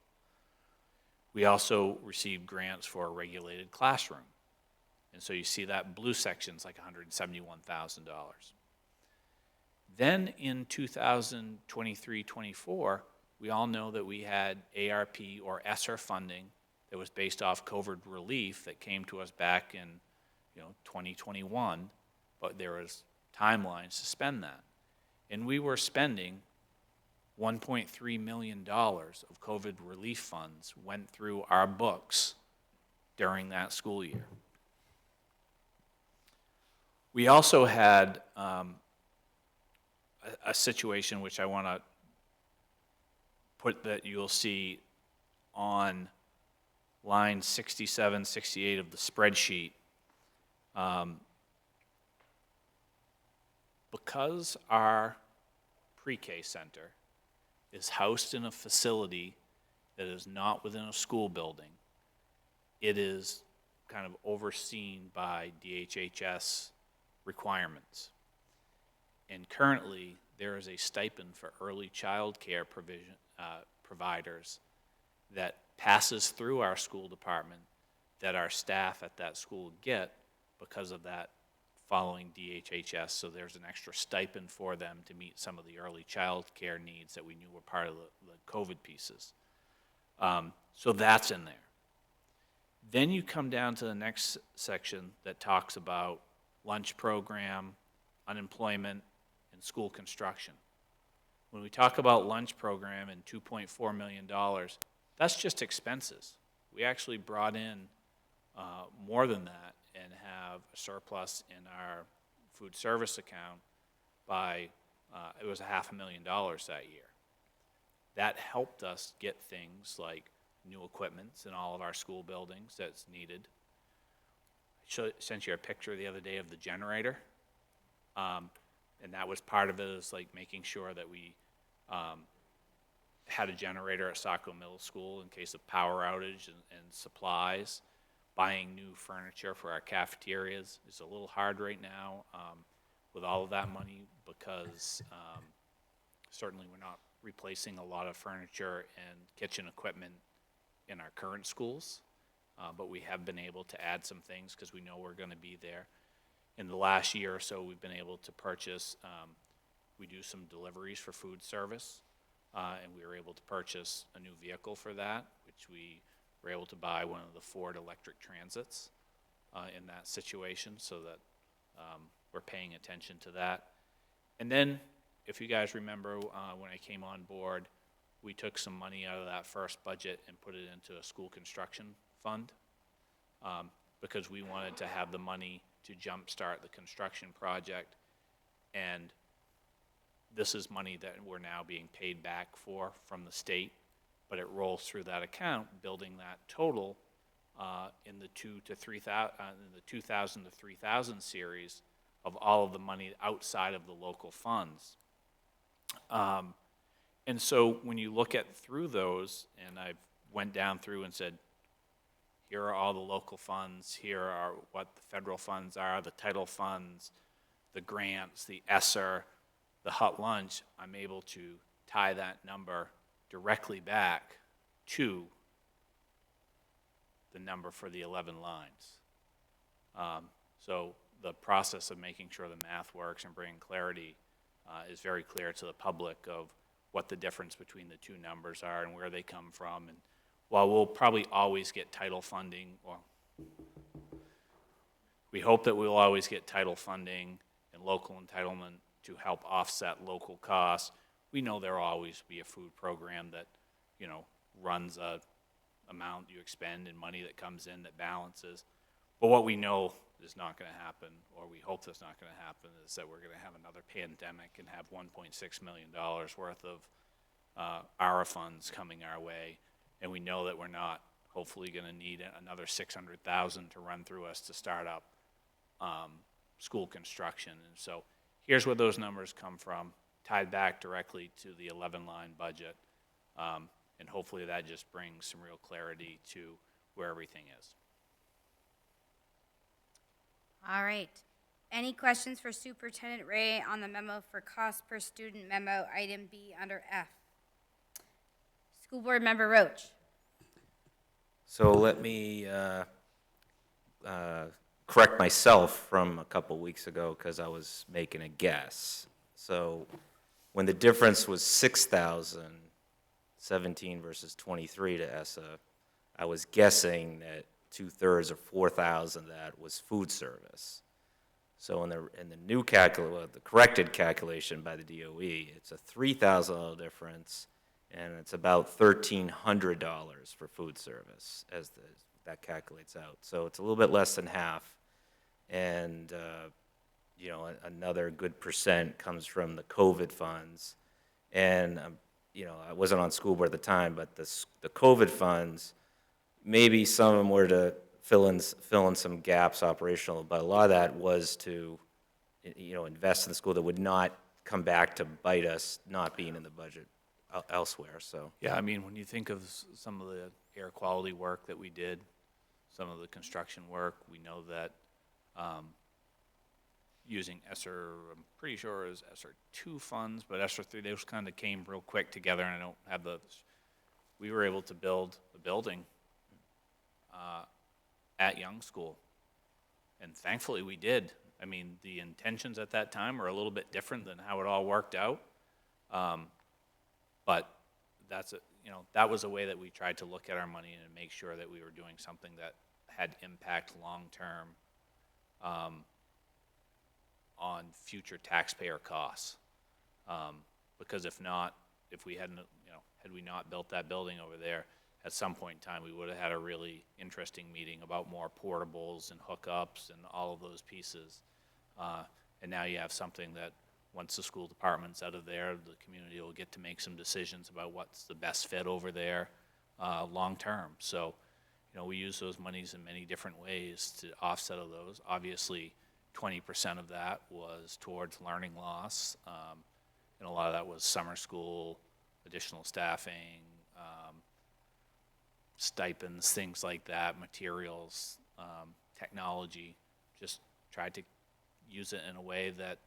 We also received grants for a regulated classroom. And so you see that blue section's like $171,000. Then in 2023-24, we all know that we had ARP or ESSER funding that was based off COVID relief that came to us back in 2021, but there was timelines to spend that. And we were spending $1.3 million of COVID relief funds went through our books during that school year. We also had a situation which I want to put that you'll see on line 67, 68 of the spreadsheet. Because our pre-K center is housed in a facility that is not within a school building, it is kind of overseen by DHHS requirements. And currently, there is a stipend for early child care providers that passes through our school department that our staff at that school get because of that following DHHS. So there's an extra stipend for them to meet some of the early child care needs that we knew were part of the COVID pieces. So that's in there. Then you come down to the next section that talks about lunch program, unemployment, and school construction. When we talk about lunch program and $2.4 million, that's just expenses. We actually brought in more than that and have a surplus in our food service account by, it was $500,000 that year. That helped us get things like new equipment in all of our school buildings that's needed. I sent you a picture the other day of the generator. And that was part of it, is like making sure that we had a generator at Saco Middle School in case of power outage and supplies. Buying new furniture for our cafeterias is a little hard right now with all of that money because certainly we're not replacing a lot of furniture and kitchen equipment in our current schools, but we have been able to add some things because we know we're going to be there. In the last year or so, we've been able to purchase, we do some deliveries for food service, and we were able to purchase a new vehicle for that, which we were able to buy one of the Ford electric transits in that situation, so that we're paying attention to that. And then, if you guys remember, when I came on board, we took some money out of that first budget and put it into a school construction fund because we wanted to have the money to jumpstart the construction project. And this is money that we're now being paid back for from the state, but it rolls through that account, building that total in the 2000 to 3000 series of all of the money outside of the local funds. And so when you look at through those, and I went down through and said, here are all the local funds, here are what the federal funds are, the title funds, the grants, the ESSER, the hot lunch, I'm able to tie that number directly back to the number for the 11 lines. So the process of making sure the math works and bringing clarity is very clear to the public of what the difference between the two numbers are and where they come from. And while we'll probably always get title funding, or we hope that we'll always get title funding and local entitlement to help offset local costs, we know there will always be a food program that, you know, runs a amount you expend and money that comes in that balances. But what we know is not going to happen, or we hope that's not going to happen, is that we're going to have another pandemic and have $1.6 million worth of ARA funds coming our way. And we know that we're not hopefully going to need another $600,000 to run through us to start up school construction. And so here's where those numbers come from, tied back directly to the 11-line budget. And hopefully that just brings some real clarity to where everything is. All right. Any questions for Superintendent Ray on the memo for cost per student memo, item B under F? School Board Member Roach. So let me correct myself from a couple weeks ago because I was making a guess. So when the difference was 6,000, 17 versus 23 to ESSA, I was guessing that 2/3 or 4,000 of that was food service. So in the new the corrected calculation by the DOE, it's a $3,000 difference, and it's about $1,300 for food service as that calculates out. So it's a little bit less than half, and you know, another good percent comes from the COVID funds, and you know, I wasn't on school board at the time, but the COVID funds, maybe some of them were to fill in some gaps operational, but a lot of that was to, you know, invest in the school that would not come back to bite us not being in the budget elsewhere. So Yeah, I mean, when you think of some of the air quality work that we did, some of the construction work, we know that using ESSER, I'm pretty sure it was ESSER 2 funds, but ESSER 3, those kind of came real quick together, and I don't have we were able to build a building at Young School, and thankfully we did. I mean, the intentions at that time were a little bit different than how it all worked out, but that was a way that we tried to look at our money and make sure that we were doing something that had impact long-term on future taxpayer costs. Because if we hadn't, had we not built that building over there, at some point in time, we would have had a really interesting meeting about more portables and hookups and all of those pieces. And now you have something that once the school department's out of there, the community will get to make some decisions about what's the best fit over there long-term. So, we use those monies in many different ways to offset of those. Obviously, 20% of that was towards learning loss, and a lot of that was summer school, additional staffing, stipends, things like that, materials, technology. Just tried to use it in a way that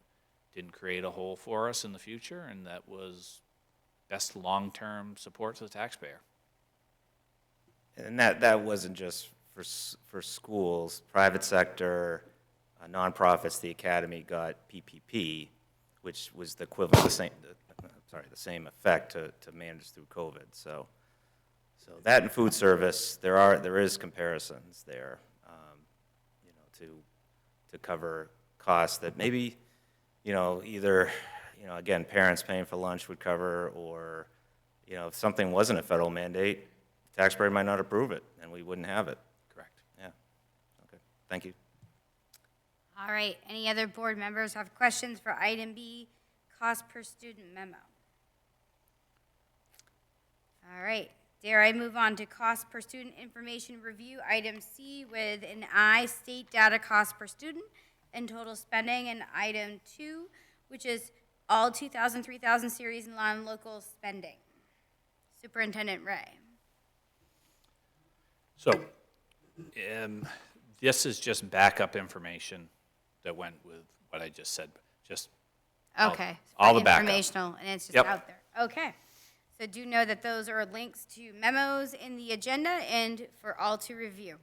didn't create a hole for us in the future, and that was best long-term support to the taxpayer. And that wasn't just for schools, private sector, nonprofits. The academy got PPP, which was the equivalent, the same effect to manage through COVID. So that and food service, there is comparisons there, to cover costs that maybe, either, again, parents paying for lunch would cover, or, if something wasn't a federal mandate, the taxpayer might not approve it, and we wouldn't have it. Correct. Yeah. Okay. Thank you. All right. Any other board members have questions for item B, cost per student memo? All right. Dare I move on to cost per student information review, item C with an I, state data cost per student and total spending, and item 2, which is all 2000, 3000 series and non-local spending. Superintendent Ray. So, this is just backup information that went with what I just said, just Okay. all the backup. Informational, and it's just Yep. out there. Okay. So do know that those are links to memos in the agenda and for all to review.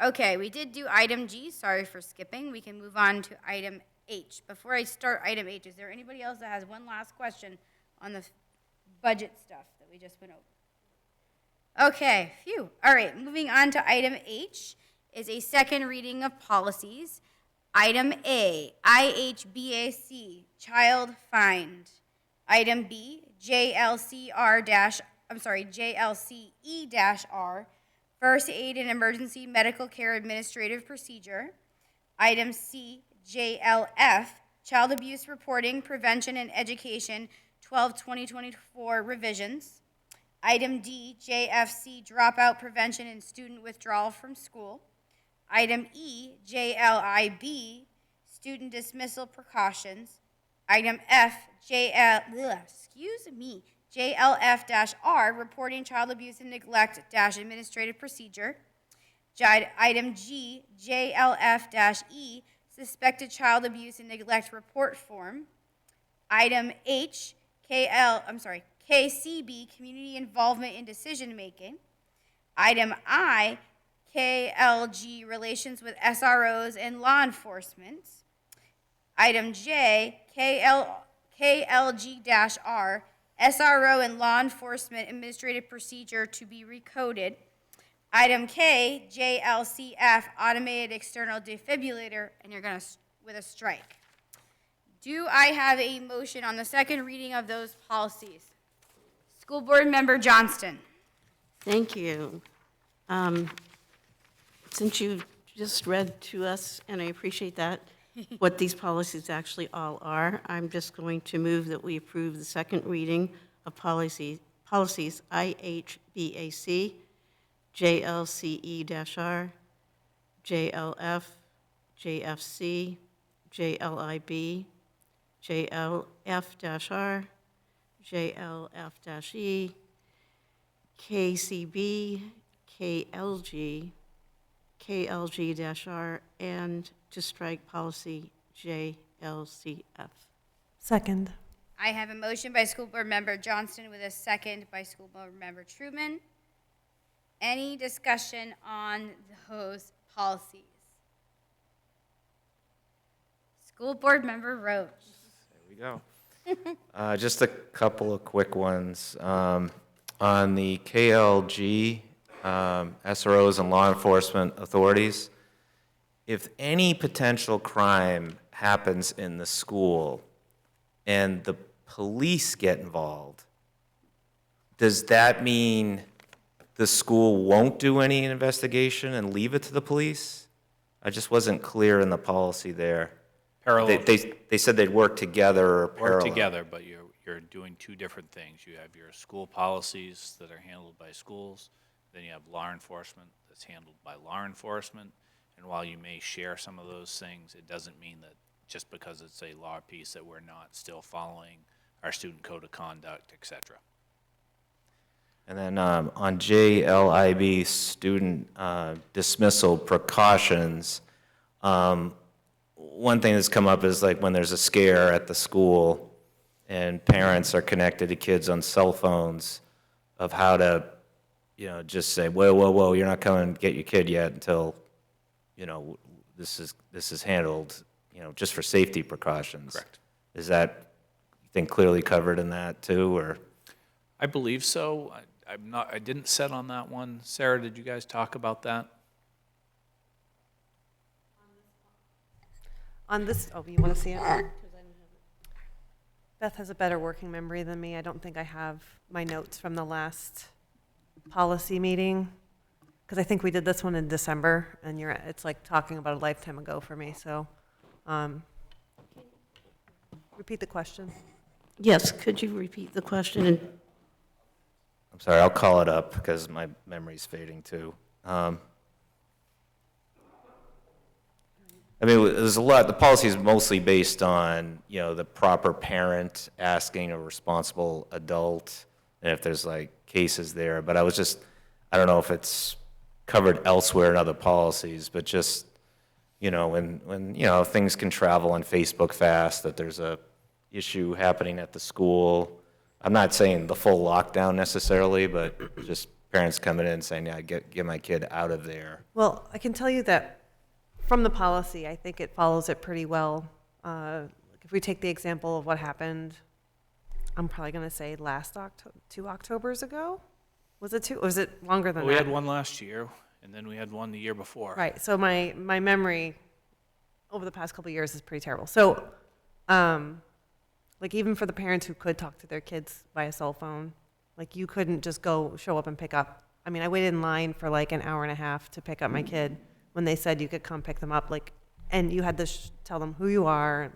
Okay, we did do item G. Sorry for skipping. We can move on to item H. Before I start item H, is there anybody else that has one last question on the budget stuff that we just went over? Okay, phew. All right, moving on to item H is a second reading of policies. Item A, IHBAC, child find. Item B, JLCE-R, first aid and emergency medical care administrative procedure. Item C, JLF, child abuse reporting, prevention and education, 12/2024 revisions. Item D, JFC, dropout prevention and student withdrawal from school. Item E, JLIB, student dismissal precautions. Item F, JLF-R, reporting child abuse and neglect - administrative procedure. Item G, JLF-E, suspected child abuse and neglect report form. Item H, KCB, community involvement in decision making. Item I, KLG, relations with SROs and law enforcement. Item J, KLG-R, SRO and law enforcement administrative procedure to be recoded. Item K, JLCF, automated external defibrillator, and you're going to with a strike. Do I have a motion on the second reading of those policies? School Board Member Johnston. Thank you. Since you just read to us, and I appreciate that, what these policies actually all are, I'm just going to move that we approve the second reading of policies IHBAC, JLCE-R, JLF, JFC, JLIB, JLF-R, JLF-E, KCB, KLG, KLG-R, and to strike policy JLCF. Second. I have a motion by School Board Member Johnston with a second by School Board Member Truman. Any discussion on those policies? School Board Member Roach. There we go. Just a couple of quick ones. On the KLG, SROs and law enforcement authorities, if any potential crime happens in the school and the police get involved, does that mean the school won't do any investigation and leave it to the police? I just wasn't clear in the policy there. Parallel. They said they'd work together or parallel. Work together, but you're doing two different things. You have your school policies that are handled by schools, then you have law enforcement that's handled by law enforcement. And while you may share some of those things, it doesn't mean that just because it's a law piece that we're not still following our student code of conduct, et cetera. And then on JLIB, student dismissal precautions, one thing that's come up is like when there's a scare at the school and parents are connected to kids on cell phones of how to, just say, whoa, you're not coming to get your kid yet until, this is handled, just for safety precautions. Correct. Is that, you think, clearly covered in that too, or? I believe so. I didn't set on that one. Sarah, did you guys talk about that? On this, oh, you want to see it? Beth has a better working memory than me. I don't think I have my notes from the last policy meeting, because I think we did this one in December, and it's like talking about a lifetime ago for me, so. Repeat the question. Yes, could you repeat the question? And I'm sorry, I'll call it up because my memory's fading too. I mean, there's a lot, the policy is mostly based on, you know, the proper parent asking a responsible adult, and if there's like cases there, but I don't know if it's covered elsewhere in other policies, but just, you know, when, you know, things can travel on Facebook fast, that there's a issue happening at the school. I'm not saying the full lockdown necessarily, but just parents coming in saying, yeah, get my kid out of there. Well, I can tell you that from the policy, I think it follows it pretty well. If we take the example of what happened, I'm probably going to say last 2 Octobers ago. Was it 2? Or was it longer than Well, we that? had one last year, and then we had one the year before. Right. So my memory over the past couple of years is pretty terrible. So, like even for the parents who could talk to their kids via cell phone, like you couldn't just go show up and pick up. I mean, I waited in line for like an hour and a half to pick up my kid when they said you could come pick them up, like, and you had to tell them who you are, and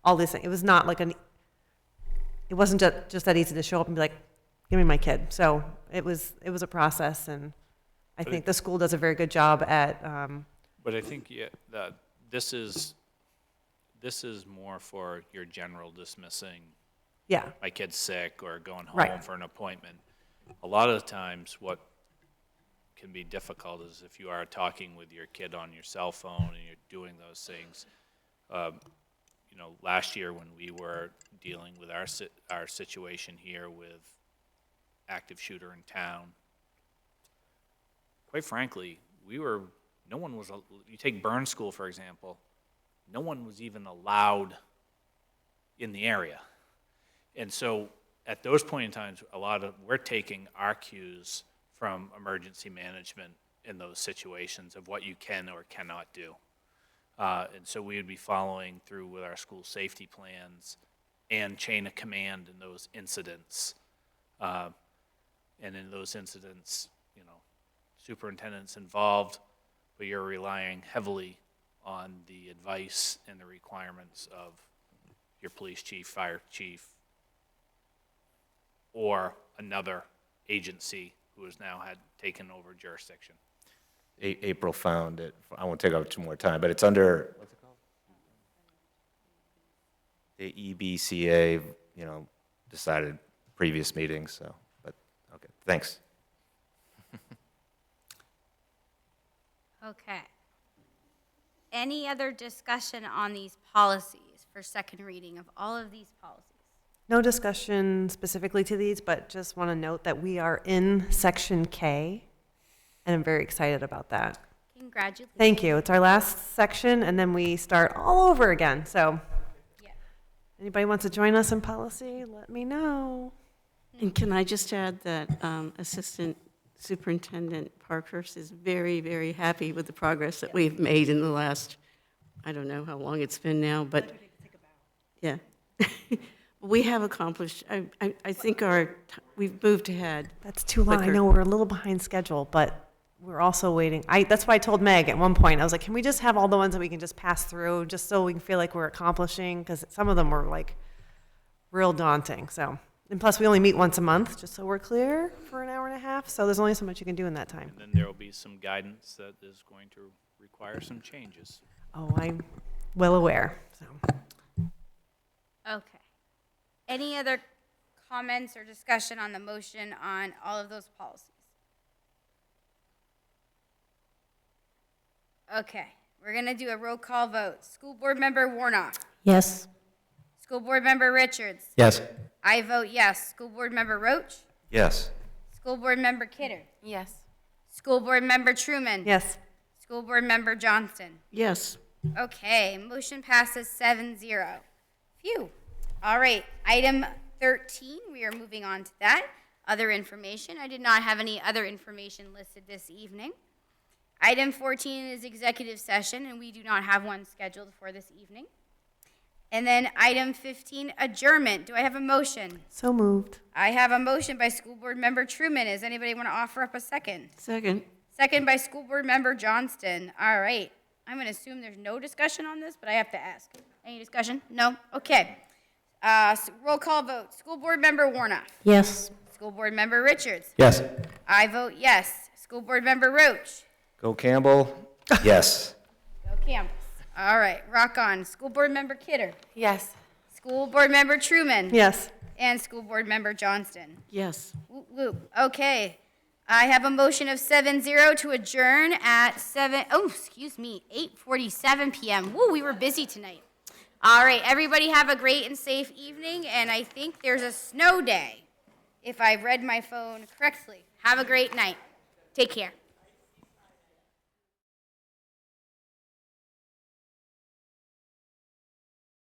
all these things. It was not like it wasn't just that easy to show up and be like, give me my kid. So it was a process, and I think the school does a very good job at, But I think, yeah, that this is more for your general dismissing, yeah, my kid's sick or going home Right. for an appointment. A lot of the times, what can be difficult is if you are talking with your kid on your cell phone and you're doing those things. You know, last year when we were dealing with our situation here with active shooter in town, quite frankly, no one was, you take Burn School, for example, no one was even allowed in the area. And so at those point in times, we're taking our cues from emergency management in those situations of what you can or cannot do. And so we would be following through with our school safety plans and chain of command in those incidents. And in those incidents, you know, superintendent's involved, but you're relying heavily on the advice and the requirements of your police chief, fire chief, or another agency who has now taken over jurisdiction. April found it, I won't take up too more time, but it's under, what's it called? The EBCA, you know, decided previous meetings, so, but, okay, thanks. Okay. Any other discussion on these policies for second reading of all of these policies? no discussion specifically to these, but just want to note that we are in section K, and I'm very excited about that. Congratulations. Thank you. It's our last section, and then we start all over again. So Yeah. anybody wants to join us in policy, let me know. And can I just add that Assistant Superintendent Parkhurst is very, very happy with the progress that we've made in the last, I don't know how long it's been now, but, yeah. We have accomplished, I think we've moved ahead. That's too long. I quicker. know we're a little behind schedule, but we're also waiting. That's why I told Meg at one point, I was like, can we just have all the ones that we can just pass through, just so we can feel like we're accomplishing? Because some of them were like real daunting, so. And plus, we only meet once a month, just so we're clear, for an hour and a half, so there's only so much you can do in that time. And then there will be some guidance that is going to require some changes. Oh, I'm well aware, so. Okay. Any other comments or discussion on the motion on all of those policies? Okay, we're gonna do a roll call vote. School Board Member Warnock. Yes. School Board Member Richards. Yes. I vote yes. School Board Member Roach. Yes. School Board Member Kidder. Yes. School Board Member Truman. Yes. School Board Member Johnston. Yes. Okay, motion passes 7-0. Phew. All right, item 13, we are moving on to that. Other information, I did not have any other information listed this evening. Item 14 is executive session, and we do not have one scheduled for this evening. And then item 15, adjournment. Do I have a motion? So moved. I have a motion by School Board Member Truman. Does anybody want to offer up a second? Second. Second by School Board Member Johnston. All right. I'm going to assume there's no discussion on this, but I have to ask. Any discussion? No? Okay. Roll call vote. School Board Member Warnock. Yes. School School Board Member Richards. Yes. I vote yes. School Board Member Roach. Go Campbell? Yes. Go Campbell. All right, rock on. School Board Member Kidder. Yes. School Board Member Truman. Yes. And School Board Member Johnston. Yes. Whoop, whoop. Okay. I have a motion of 7-0 to adjourn at 8:47 p.m. Woo, we were busy tonight. All right, everybody have a great and safe evening, and I think there's a snow day, if I read my phone correctly. Have a great night. Take care.